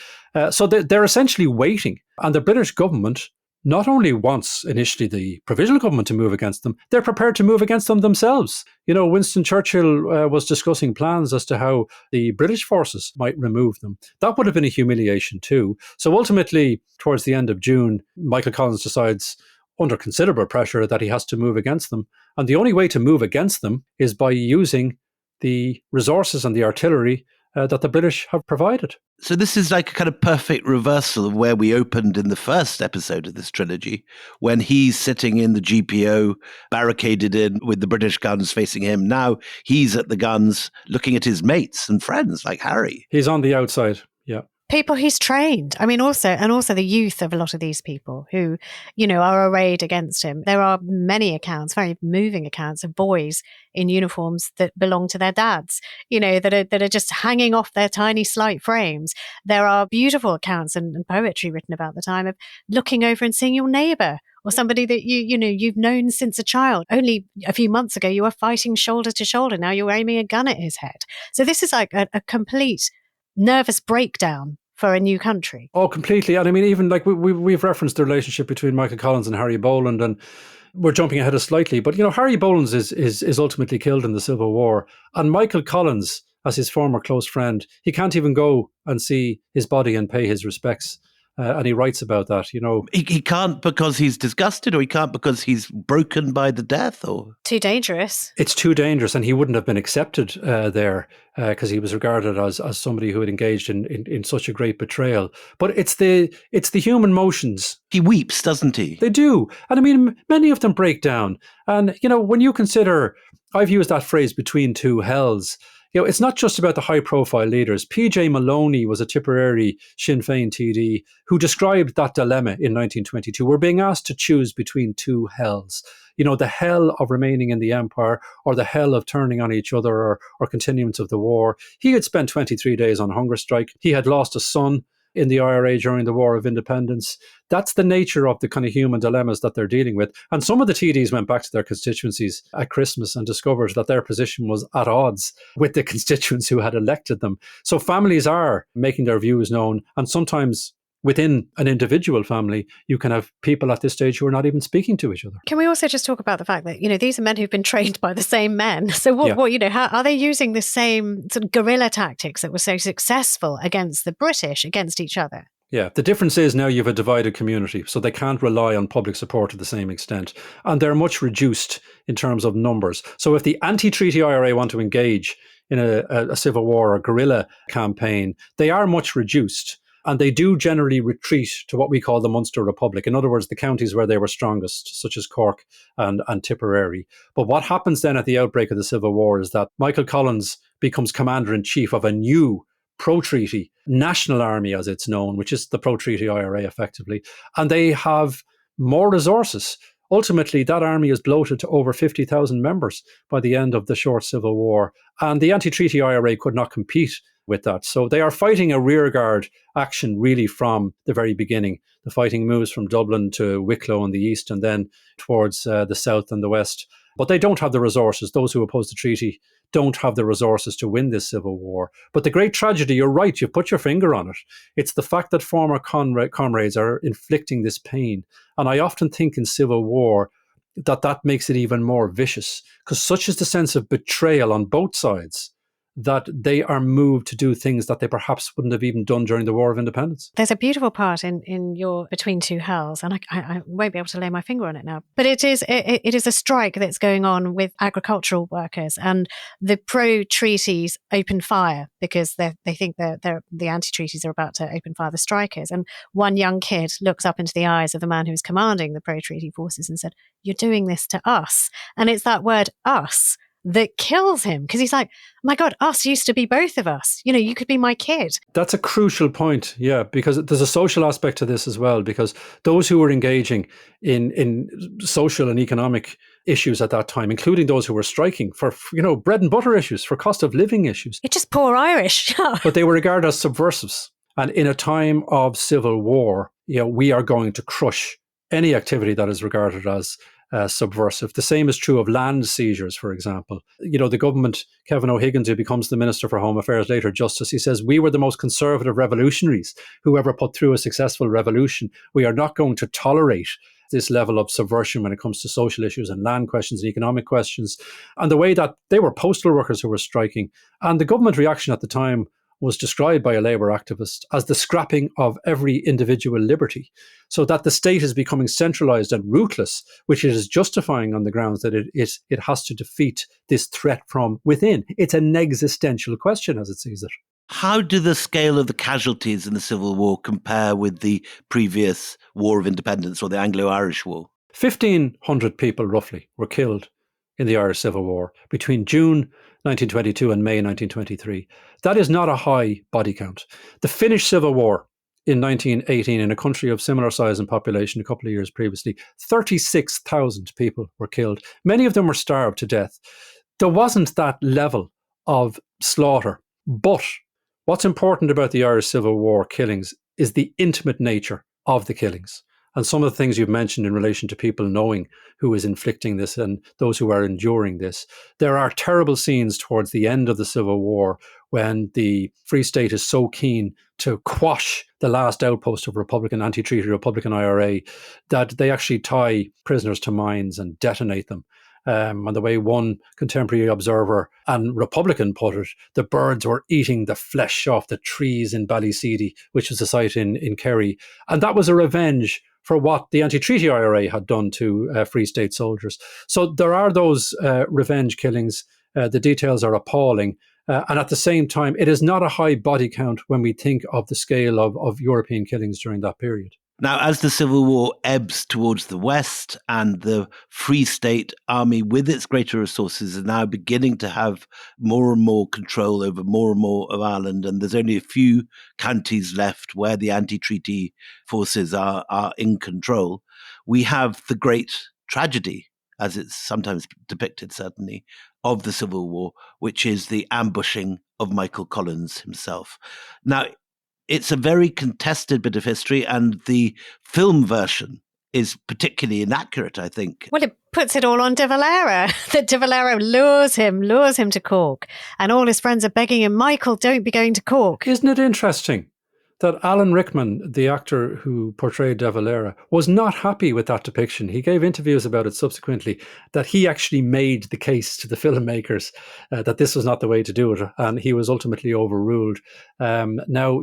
So they're essentially waiting. And the British government not only wants initially the provisional government to move against them, they're prepared to move against them themselves. Winston Churchill was discussing plans as to how the British forces might remove them. That would have been a humiliation too. So ultimately, towards the end of June, Michael Collins decides, under considerable pressure, that he has to move against them. And the only way to move against them is by using the resources and the artillery that the British have provided. So this is like a kind of perfect reversal of where we opened in the first episode of this trilogy, when he's sitting in the GPO, barricaded in with the British guns facing him. Now he's at the guns looking at his mates and friends like Harry. He's on the outside, yeah. People he's trained. I mean, also the youth of a lot of these people who, are arrayed against him. There are many accounts, very moving accounts of boys in uniforms that belong to their dads, that are just hanging off their tiny slight frames. There are beautiful accounts and poetry written about the time of looking over and seeing your neighbour or somebody that you've known since a child. Only a few months ago, you were fighting shoulder to shoulder. Now you're aiming a gun at his head. So this is like a complete nervous breakdown for a new country. Oh, completely. And I mean, even like we've referenced the relationship between Michael Collins and Harry Boland, and we're jumping ahead slightly, but Harry Boland is ultimately killed in the Civil War, and Michael Collins, as his former close friend, he can't even go and see his body and pay his respects. And he writes about that, He can't because he's disgusted, or he can't because he's broken by the death, or... Too dangerous. It's too dangerous, and he wouldn't have been accepted there because he was regarded as somebody who had engaged in such a great betrayal. But it's the human motions. He weeps, doesn't he? They do. And I mean, many of them break down. And, when you consider, I've used that phrase, between two hells, it's not just about the high-profile leaders. P.J. Maloney was a Tipperary Sinn Féin TD who described that dilemma in 1922. We're being asked to choose between two hells. The hell of remaining in the empire, or the hell of turning on each other, or continuance of the war. He had spent 23 days on hunger strike. He had lost a son in the IRA during the War of Independence. That's the nature of the kind of human dilemmas that they're dealing with. And some of the TDs went back to their constituencies at Christmas and discovered that their position was at odds with the constituents who had elected them. So families are making their views known, and sometimes within an individual family, you can have people at this stage who are not even speaking to each other. Can we also just talk about the fact that, these are men who've been trained by the same men. So how are they using the same sort of guerrilla tactics that were so successful against the British, against each other? Yeah, the difference is now you have a divided community, so they can't rely on public support to the same extent. And they're much reduced in terms of numbers. So if the anti-treaty IRA want to engage in a civil war or guerrilla campaign, they are much reduced. And they do generally retreat to what we call the Munster Republic. In other words, the counties where they were strongest, such as Cork and Tipperary. But what happens then at the outbreak of the Civil War is that Michael Collins becomes commander-in-chief of a new pro-treaty national army, as it's known, which is the pro-treaty IRA effectively. And they have more resources. Ultimately, that army is bloated to over 50,000 members by the end of the short Civil War. And the anti-treaty IRA could not compete with that. So they are fighting a rearguard action really from the very beginning. The fighting moves from Dublin to Wicklow in the east and then towards the south and the west. But they don't have the resources. Those who oppose the treaty don't have the resources to win this civil war. But the great tragedy, you're right, you've put your finger on it. It's the fact that former comrades are inflicting this pain. And I often think in civil war that makes it even more vicious, because such is the sense of betrayal on both sides that they are moved to do things that they perhaps wouldn't have even done during the War of Independence. There's a beautiful part in your Between Two Hells, and I won't be able to lay my finger on it now, but it is a strike that's going on with agricultural workers, and the pro-treaties open fire because they think the anti-treaties are about to open fire the strikers. And one young kid looks up into the eyes of the man who's commanding the pro-treaty forces and said, "You're doing this to us." And it's that word "us" that kills him, because he's like, my God, us used to be both of us. You could be my kid. That's a crucial point, yeah, because there's a social aspect to this as well, because those who were engaging in social and economic issues at that time, including those who were striking for, bread and butter issues, for cost of living issues. You're just poor Irish. But they were regarded as subversives. And in a time of civil war, we are going to crush any activity that is regarded as subversive. The same is true of land seizures, for example. The government, Kevin O'Higgins, who becomes the Minister for Home Affairs, later Justice, he says, "We were the most conservative revolutionaries who ever put through a successful revolution. We are not going to tolerate this level of subversion when it comes to social issues and land questions and economic questions." And the way that they were postal workers who were striking. And the government reaction at the time was described by a Labour activist as the scrapping of every individual liberty, so that the state is becoming centralised and ruthless, which it is justifying on the grounds that it has to defeat this threat from within. It's an existential question as it sees it. How do the scale of the casualties in the Civil War compare with the previous War of Independence or the Anglo-Irish War? 1,500 people roughly were killed in the Irish Civil War between June 1922 and May 1923. That is not a high body count. The Finnish Civil War in 1918, in a country of similar size and population a couple of years previously, 36,000 people were killed. Many of them were starved to death. There wasn't that level of slaughter. But what's important about the Irish Civil War killings is the intimate nature of the killings. And some of the things you've mentioned in relation to people knowing who is inflicting this and those who are enduring this. There are terrible scenes towards the end of the Civil War when the Free State is so keen to quash the last outpost of Republican anti-treaty Republican IRA that they actually tie prisoners to mines and detonate them. And the way one contemporary observer and Republican put it, the birds were eating the flesh off the trees in Ballyseedy, which was a site in Kerry. And that was a revenge for what the anti-treaty IRA had done to Free State soldiers. So there are those revenge killings. The details are appalling. And at the same time, it is not a high body count when we think of the scale of European killings during that period. Now, as the Civil War ebbs towards the west and the Free State Army, with its greater resources, is now beginning to have more and more control over more and more of Ireland, and there's only a few counties left where the anti-treaty forces are in control, we have the great tragedy, as it's sometimes depicted, certainly, of the Civil War, which is the ambushing of Michael Collins himself. Now, it's a very contested bit of history, and the film version is particularly inaccurate, I think. Well, it puts it all on De Valera, that De Valera lures him to Cork, and all his friends are begging him, "Michael, don't be going to Cork." Isn't it interesting that Alan Rickman, the actor who portrayed De Valera, was not happy with that depiction? He gave interviews about it subsequently, that he actually made the case to the filmmakers that this was not the way to do it, and he was ultimately overruled. Now,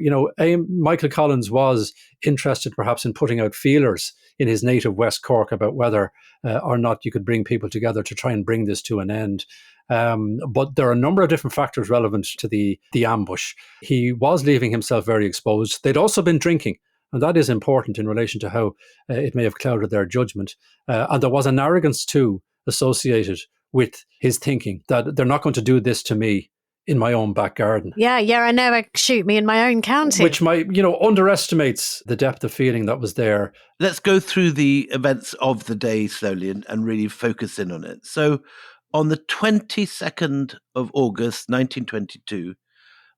Michael Collins was interested perhaps in putting out feelers in his native West Cork about whether or not you could bring people together to try and bring this to an end. But there are a number of different factors relevant to the ambush. He was leaving himself very exposed. They'd also been drinking, and that is important in relation to how it may have clouded their judgment. And there was an arrogance too associated with his thinking that they're not going to do this to me in my own back garden. Yeah, I never shoot me in my own county. Which underestimates the depth of feeling that was there. Let's go through the events of the day slowly and really focus in on it. So, on the 22nd of August, 1922,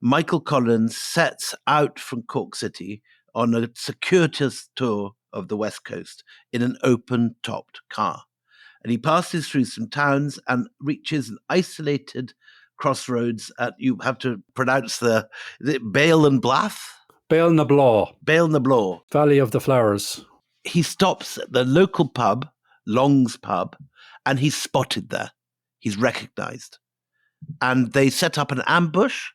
Michael Collins sets out from Cork City on a circuitous tour of the West Coast in an open-topped car. And he passes through some towns and reaches an isolated crossroads at, you have to pronounce is it Bale and Blath? Bale na Blá. Bale na Blá. Valley of the Flowers. He stops at the local pub, Long's Pub, and he's spotted there. He's recognized. And they set up an ambush,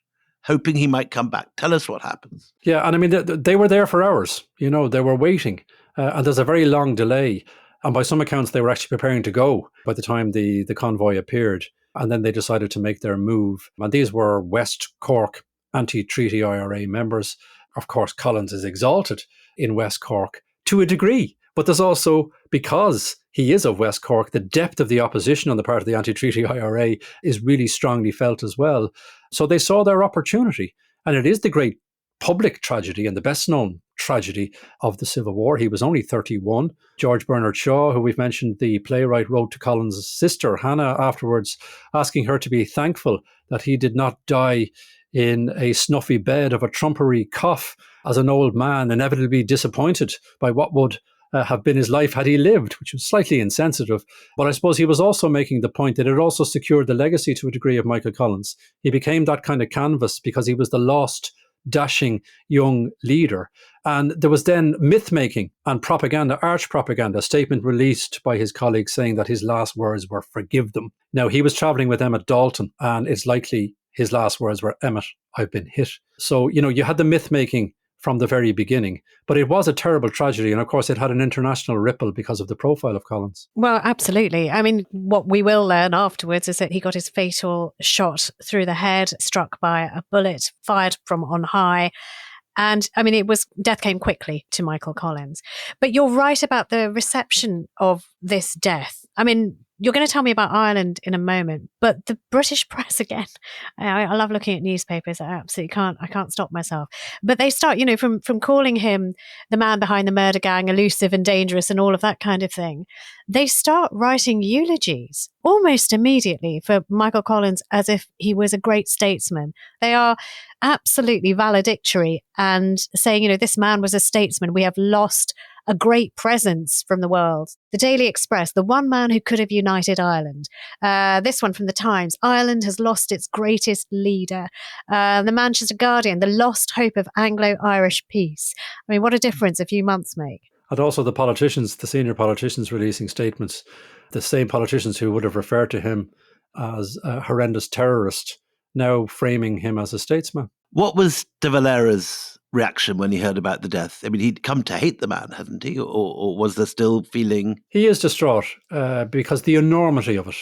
hoping he might come back. Tell us what happens. Yeah, and I mean, they were there for hours. They were waiting. And there's a very long delay. And by some accounts, they were actually preparing to go by the time the convoy appeared. And then they decided to make their move. And these were West Cork anti-treaty IRA members. Of course, Collins is exalted in West Cork to a degree. But there's also, because he is of West Cork, the depth of the opposition on the part of the anti-treaty IRA is really strongly felt as well. So they saw their opportunity. And it is the great public tragedy and the best known tragedy of the Civil War. He was only 31. George Bernard Shaw, who we've mentioned, the playwright, wrote to Collins' sister, Hannah, afterwards, asking her to be thankful that he did not die in a snuffy bed of a trumpery cough as an old man, inevitably disappointed by what would have been his life had he lived, which was slightly insensitive. But I suppose he was also making the point that it also secured the legacy to a degree of Michael Collins. He became that kind of canvas because he was the lost, dashing young leader. And there was then myth-making and propaganda, arch propaganda, a statement released by his colleagues saying that his last words were "forgive them." Now, he was travelling with Emmett Dalton, and it's likely his last words were, "Emmett, I've been hit." So, you had the myth-making from the very beginning. But it was a terrible tragedy. And of course, it had an international ripple because of the profile of Collins. Well, absolutely. I mean, what we will learn afterwards is that he got his fatal shot through the head, struck by a bullet fired from on high. And I mean, death came quickly to Michael Collins. But you're right about the reception of this death. I mean, you're going to tell me about Ireland in a moment, but the British press, again, I love looking at newspapers. I can't stop myself. But they start, from calling him the man behind the murder gang, elusive and dangerous and all of that kind of thing. They start writing eulogies almost immediately for Michael Collins as if he was a great statesman. They are absolutely valedictory and saying, this man was a statesman. We have lost a great presence from the world. The Daily Express, the one man who could have united Ireland. This one from the Times, Ireland has lost its greatest leader. The Manchester Guardian, the lost hope of Anglo-Irish peace. I mean, what a difference a few months make. And also the politicians, the senior politicians releasing statements, the same politicians who would have referred to him as a horrendous terrorist, now framing him as a statesman. What was De Valera's reaction when he heard about the death? I mean, he'd come to hate the man, hadn't he? Or was there still feeling? He is distraught because the enormity of it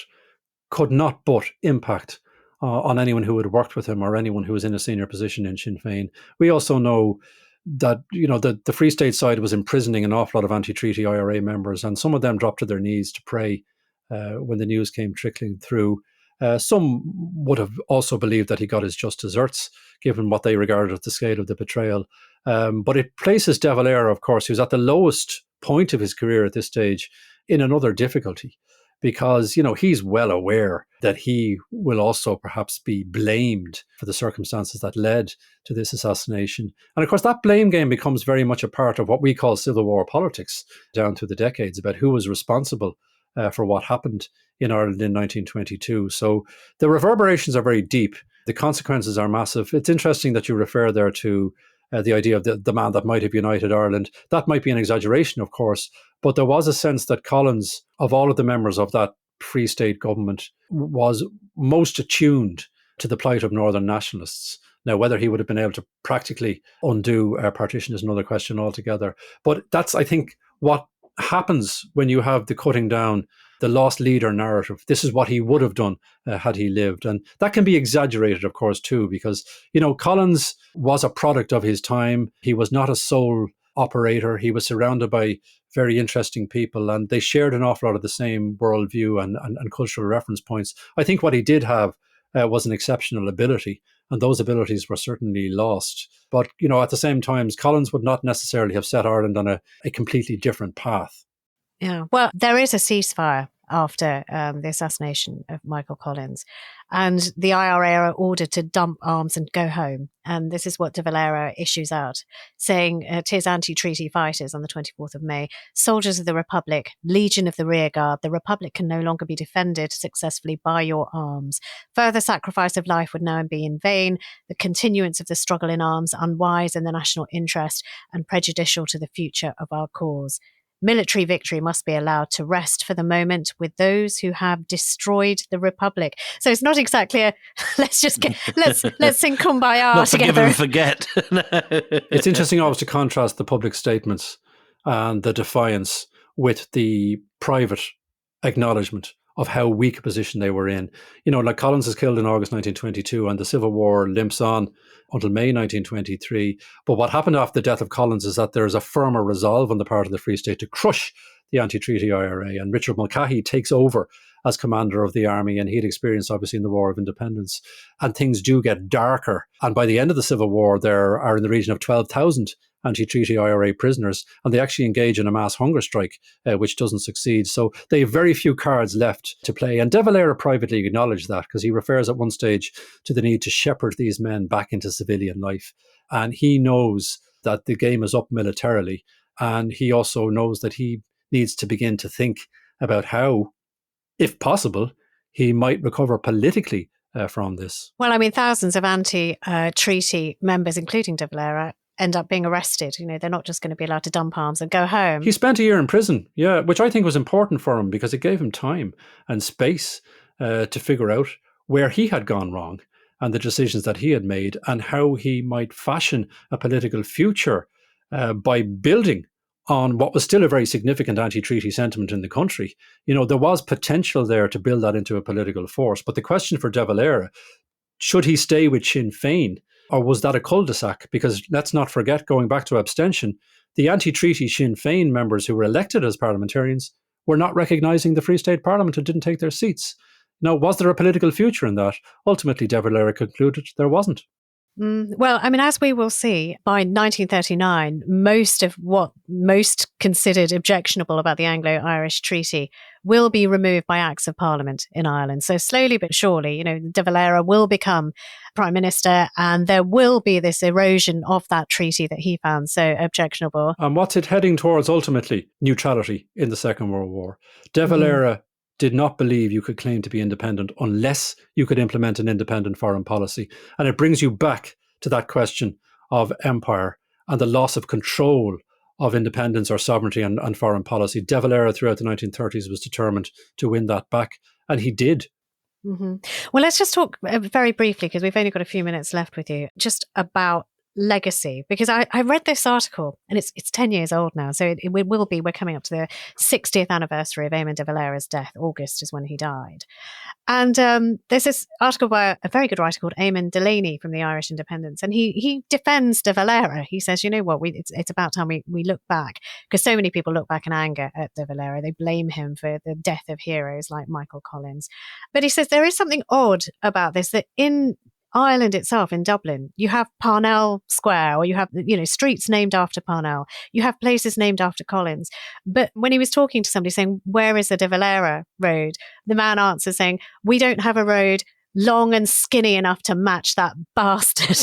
could not but impact on anyone who had worked with him or anyone who was in a senior position in Sinn Féin. We also know that, the Free State side was imprisoning an awful lot of anti-treaty IRA members, and some of them dropped to their knees to pray when the news came trickling through. Some would have also believed that he got his just deserts, given what they regarded as the scale of the betrayal. But it places De Valera, of course, who's at the lowest point of his career at this stage, in another difficulty. Because, he's well aware that he will also perhaps be blamed for the circumstances that led to this assassination. And of course, that blame game becomes very much a part of what we call Civil War politics down through the decades, about who was responsible for what happened in Ireland in 1922. So the reverberations are very deep. The consequences are massive. It's interesting that you refer there to the idea of the man that might have united Ireland. That might be an exaggeration, of course, but there was a sense that Collins, of all of the members of that Free State government, was most attuned to the plight of Northern nationalists. Now, whether he would have been able to practically undo partition is another question altogether. But that's, I think, what happens when you have the cutting down, the lost leader narrative. This is what he would have done had he lived. And that can be exaggerated, of course, too, because, Collins was a product of his time. He was not a sole operator. He was surrounded by very interesting people, and they shared an awful lot of the same worldview and cultural reference points. I think what he did have was an exceptional ability, and those abilities were certainly lost. But, at the same time, Collins would not necessarily have set Ireland on a completely different path. Yeah, well, there is a ceasefire after the assassination of Michael Collins, and the IRA are ordered to dump arms and go home. And this is what De Valera issues out, saying to his anti-treaty fighters on the 24th of May, "Soldiers of the Republic, Legion of the Rearguard, the Republic can no longer be defended successfully by your arms. Further sacrifice of life would now be in vain. The continuance of the struggle in arms unwise in the national interest and prejudicial to the future of our cause. Military victory must be allowed to rest for the moment with those who have destroyed the Republic." So it's not exactly let's sing Kumbaya not together. Not forget and forget. It's interesting always to contrast the public statements and the defiance with the private acknowledgement of how weak a position they were in. Like Collins is killed in August 1922 and the Civil War limps on until May 1923. But what happened after the death of Collins is that there is a firmer resolve on the part of the Free State to crush the anti-treaty IRA, and Richard Mulcahy takes over as commander of the army, and he had experienced obviously in the War of Independence, and things do get darker. And by the end of the Civil War, there are in the region of 12,000 anti-treaty IRA prisoners, and they actually engage in a mass hunger strike, which doesn't succeed. So they have very few cards left to play. And De Valera privately acknowledged that, because he refers at one stage to the need to shepherd these men back into civilian life. And he knows that the game is up militarily, And he also knows that he needs to begin to think about how, if possible, he might recover politically from this. Well, I mean, thousands of anti-treaty members, including De Valera, end up being arrested. They're not just going to be allowed to dump arms and go home. He spent a year in prison, which I think was important for him because it gave him time and space to figure out where he had gone wrong and the decisions that he had made and how he might fashion a political future by building on what was still a very significant anti-treaty sentiment in the country. There was potential there to build that into a political force. But the question for De Valera, should he stay with Sinn Féin, or was that a cul-de-sac? Because let's not forget, going back to abstention, the anti-treaty Sinn Féin members who were elected as parliamentarians were not recognising the Free State Parliament and didn't take their seats. Now, was there a political future in that? Ultimately, De Valera concluded there wasn't. Well, I mean, as we will see, by 1939, most of what most considered objectionable about the Anglo-Irish Treaty will be removed by Acts of Parliament in Ireland. So slowly but surely, De Valera will become Prime Minister and there will be this erosion of that treaty that he found so objectionable. And what's it heading towards ultimately? Neutrality in the Second World War. De Valera did not believe you could claim to be independent unless you could implement an independent foreign policy. And it brings you back to that question of empire and the loss of control of independence or sovereignty and foreign policy. De Valera throughout the 1930s was determined to win that back, and he did. Well, let's just talk very briefly, because we've only got a few minutes left with you, just about legacy, because I read this article and it's 10 years old now, so we're coming up to the 60th anniversary of Eamonn De Valera's death. August is when he died, and there's this article by a very good writer called Eamon Delaney from the Irish Independence, and he defends De Valera. He says, it's about time we look back, because so many people look back in anger at De Valera. They blame him for the death of heroes like Michael Collins, but he says there is something odd about this, that in Ireland itself, in Dublin, you have Parnell Square, or you have, streets named after Parnell. You have places named after Collins. But when he was talking to somebody saying, where is the De Valera road? The man answers saying, we don't have a road long and skinny enough to match that bastard.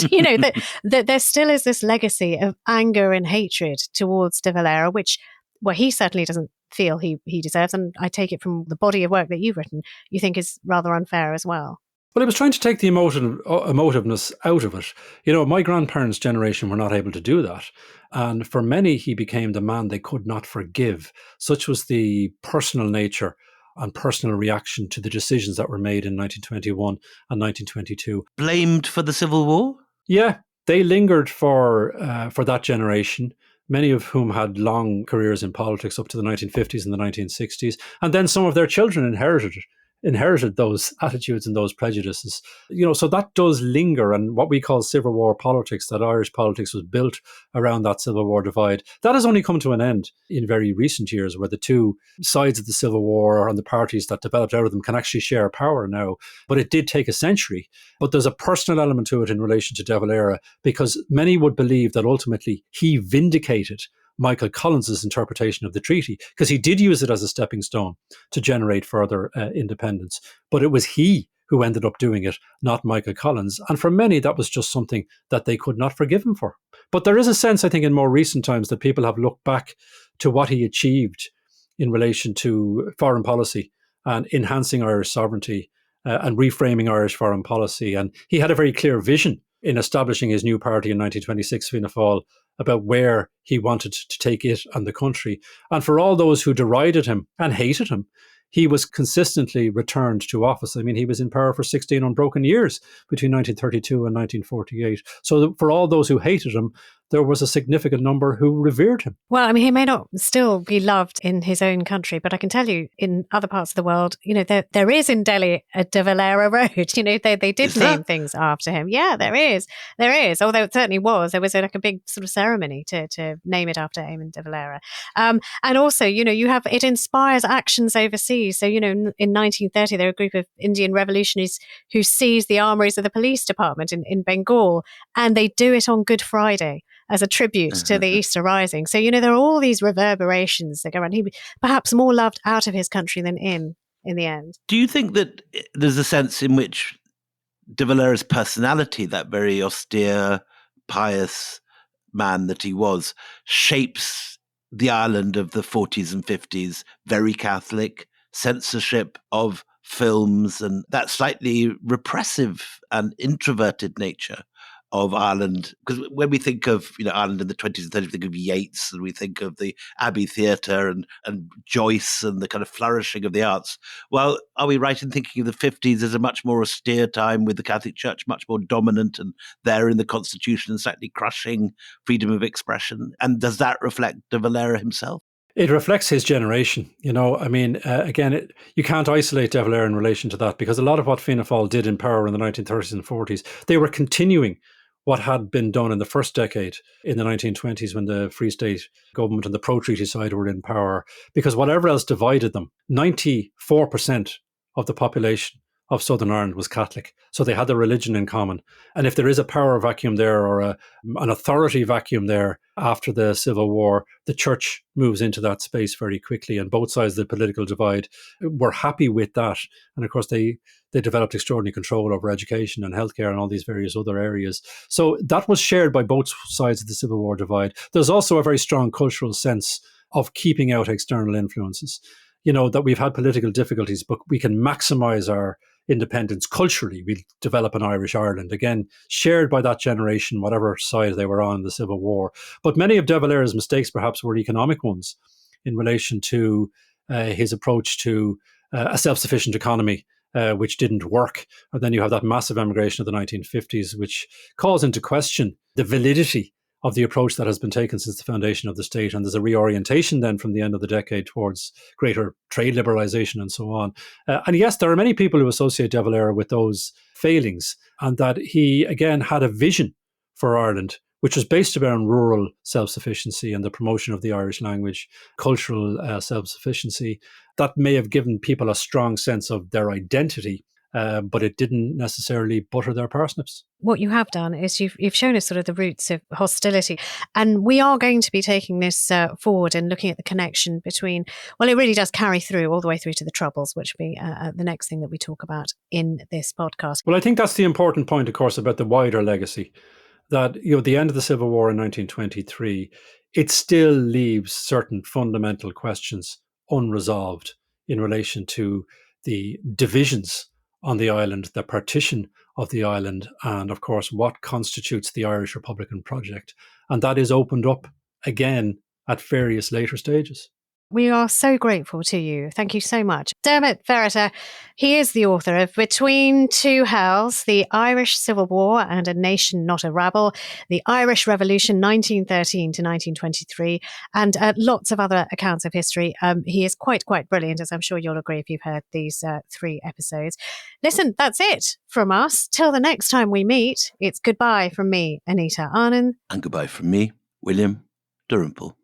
That there still is this legacy of anger and hatred towards De Valera, which, well, he certainly doesn't feel he deserves. And I take it from the body of work that you've written, you think is rather unfair as well. Well, he was trying to take the emotiveness out of it. My grandparents' generation were not able to do that. And for many, he became the man they could not forgive. Such was the personal nature and personal reaction to the decisions that were made in 1921 and 1922. Blamed for the Civil War? Yeah, they lingered for that generation, many of whom had long careers in politics up to the 1950s and the 1960s. And then some of their children inherited those attitudes and those prejudices. So that does linger, and what we call Civil War politics, that Irish politics was built around that Civil War divide, that has only come to an end in very recent years, where the two sides of the Civil War and the parties that developed out of them can actually share power now. But it did take a century. But there's a personal element to it in relation to De Valera, because many would believe that ultimately he vindicated Michael Collins' interpretation of the treaty, because he did use it as a stepping stone to generate further independence. But it was he who ended up doing it, not Michael Collins. And for many, that was just something that they could not forgive him for. But there is a sense, I think, in more recent times that people have looked back to what he achieved in relation to foreign policy and enhancing Irish sovereignty and reframing Irish foreign policy. And he had a very clear vision in establishing his new party in 1926, Fianna Fáil, about where he wanted to take it and the country. And for all those who derided him and hated him, he was consistently returned to office. I mean, he was in power for 16 unbroken years between 1932 and 1948. So for all those who hated him, there was a significant number who revered him. Well, I mean, he may not still be loved in his own country, but I can tell you in other parts of the world, there is in Delhi a De Valera Road. They did name things after him. Yeah, there is. Although it certainly was. There was like a big sort of ceremony to name it after Eamonn De Valera. And also, it inspires actions overseas. So, in 1930, there were a group of Indian revolutionaries who seized the armories of the police department in Bengal, and they do it on Good Friday as a tribute to the Easter Rising. So, there are all these reverberations that go around. He was perhaps more loved out of his country than in the end. Do you think that there's a sense in which De Valera's personality, that very austere, pious man that he was, shapes the Ireland of the 40s and 50s, very Catholic, censorship of films, and that slightly repressive and introverted nature of Ireland. Because when we think of Ireland in the 20s and 30s, we think of Yeats, and we think of the Abbey Theatre and Joyce and the kind of flourishing of the arts. Well, are we right in thinking of the 50s as a much more austere time with the Catholic Church much more dominant and there in the Constitution and slightly crushing freedom of expression? And does that reflect De Valera himself? It reflects his generation. Again, you can't isolate De Valera in relation to that, because a lot of what Fianna Fáil did in power in the 1930s and 40s, they were continuing what had been done in the first decade in the 1920s when the Free State government and the pro-treaty side were in power. Because whatever else divided them, 94% of the population of Southern Ireland was Catholic. So they had the religion in common. And if there is a power vacuum there or an authority vacuum there after the Civil War, the church moves into that space very quickly. And both sides of the political divide were happy with that. And of course, they developed extraordinary control over education and healthcare and all these various other areas. So that was shared by both sides of the Civil War divide. There's also a very strong cultural sense of keeping out external influences. That we've had political difficulties, but we can maximize our independence culturally. We develop an Irish Ireland, again, shared by that generation, whatever side they were on in the Civil War. But many of De Valera's mistakes perhaps were economic ones in relation to his approach to a self-sufficient economy, which didn't work. And then you have that massive emigration of the 1950s, which calls into question the validity of the approach that has been taken since the foundation of the state. And there's a reorientation then from the end of the decade towards greater trade liberalisation and so on. And yes, there are many people who associate De Valera with those failings, and that he, again, had a vision for Ireland, which was based around rural self-sufficiency and the promotion of the Irish language, cultural self-sufficiency. That may have given people a strong sense of their identity, but it didn't necessarily butter their parsnips. What you have done is you've shown us sort of the roots of hostility. And we are going to be taking this forward and looking at the connection between, well, it really does carry through all the way through to the Troubles, which will be the next thing that we talk about in this podcast. Well, I think that's the important point, of course, about the wider legacy. That, the end of the Civil War in 1923, it still leaves certain fundamental questions unresolved in relation to the divisions on the island, the partition of the island, and of course what constitutes the Irish Republican project. And that is opened up again at various later stages. We are so grateful to you. Thank you so much. Dermot Verriter, he is the author of Between Two Hells, The Irish Civil War and a Nation Not a Rabble, The Irish Revolution 1913 to 1923, and lots of other accounts of history. He is quite brilliant, as I'm sure you'll agree if you've heard these 3 episodes. Listen, that's it from us. Till the next time we meet, it's goodbye from me, Anita Arnon. And goodbye from me, William Dalrymple.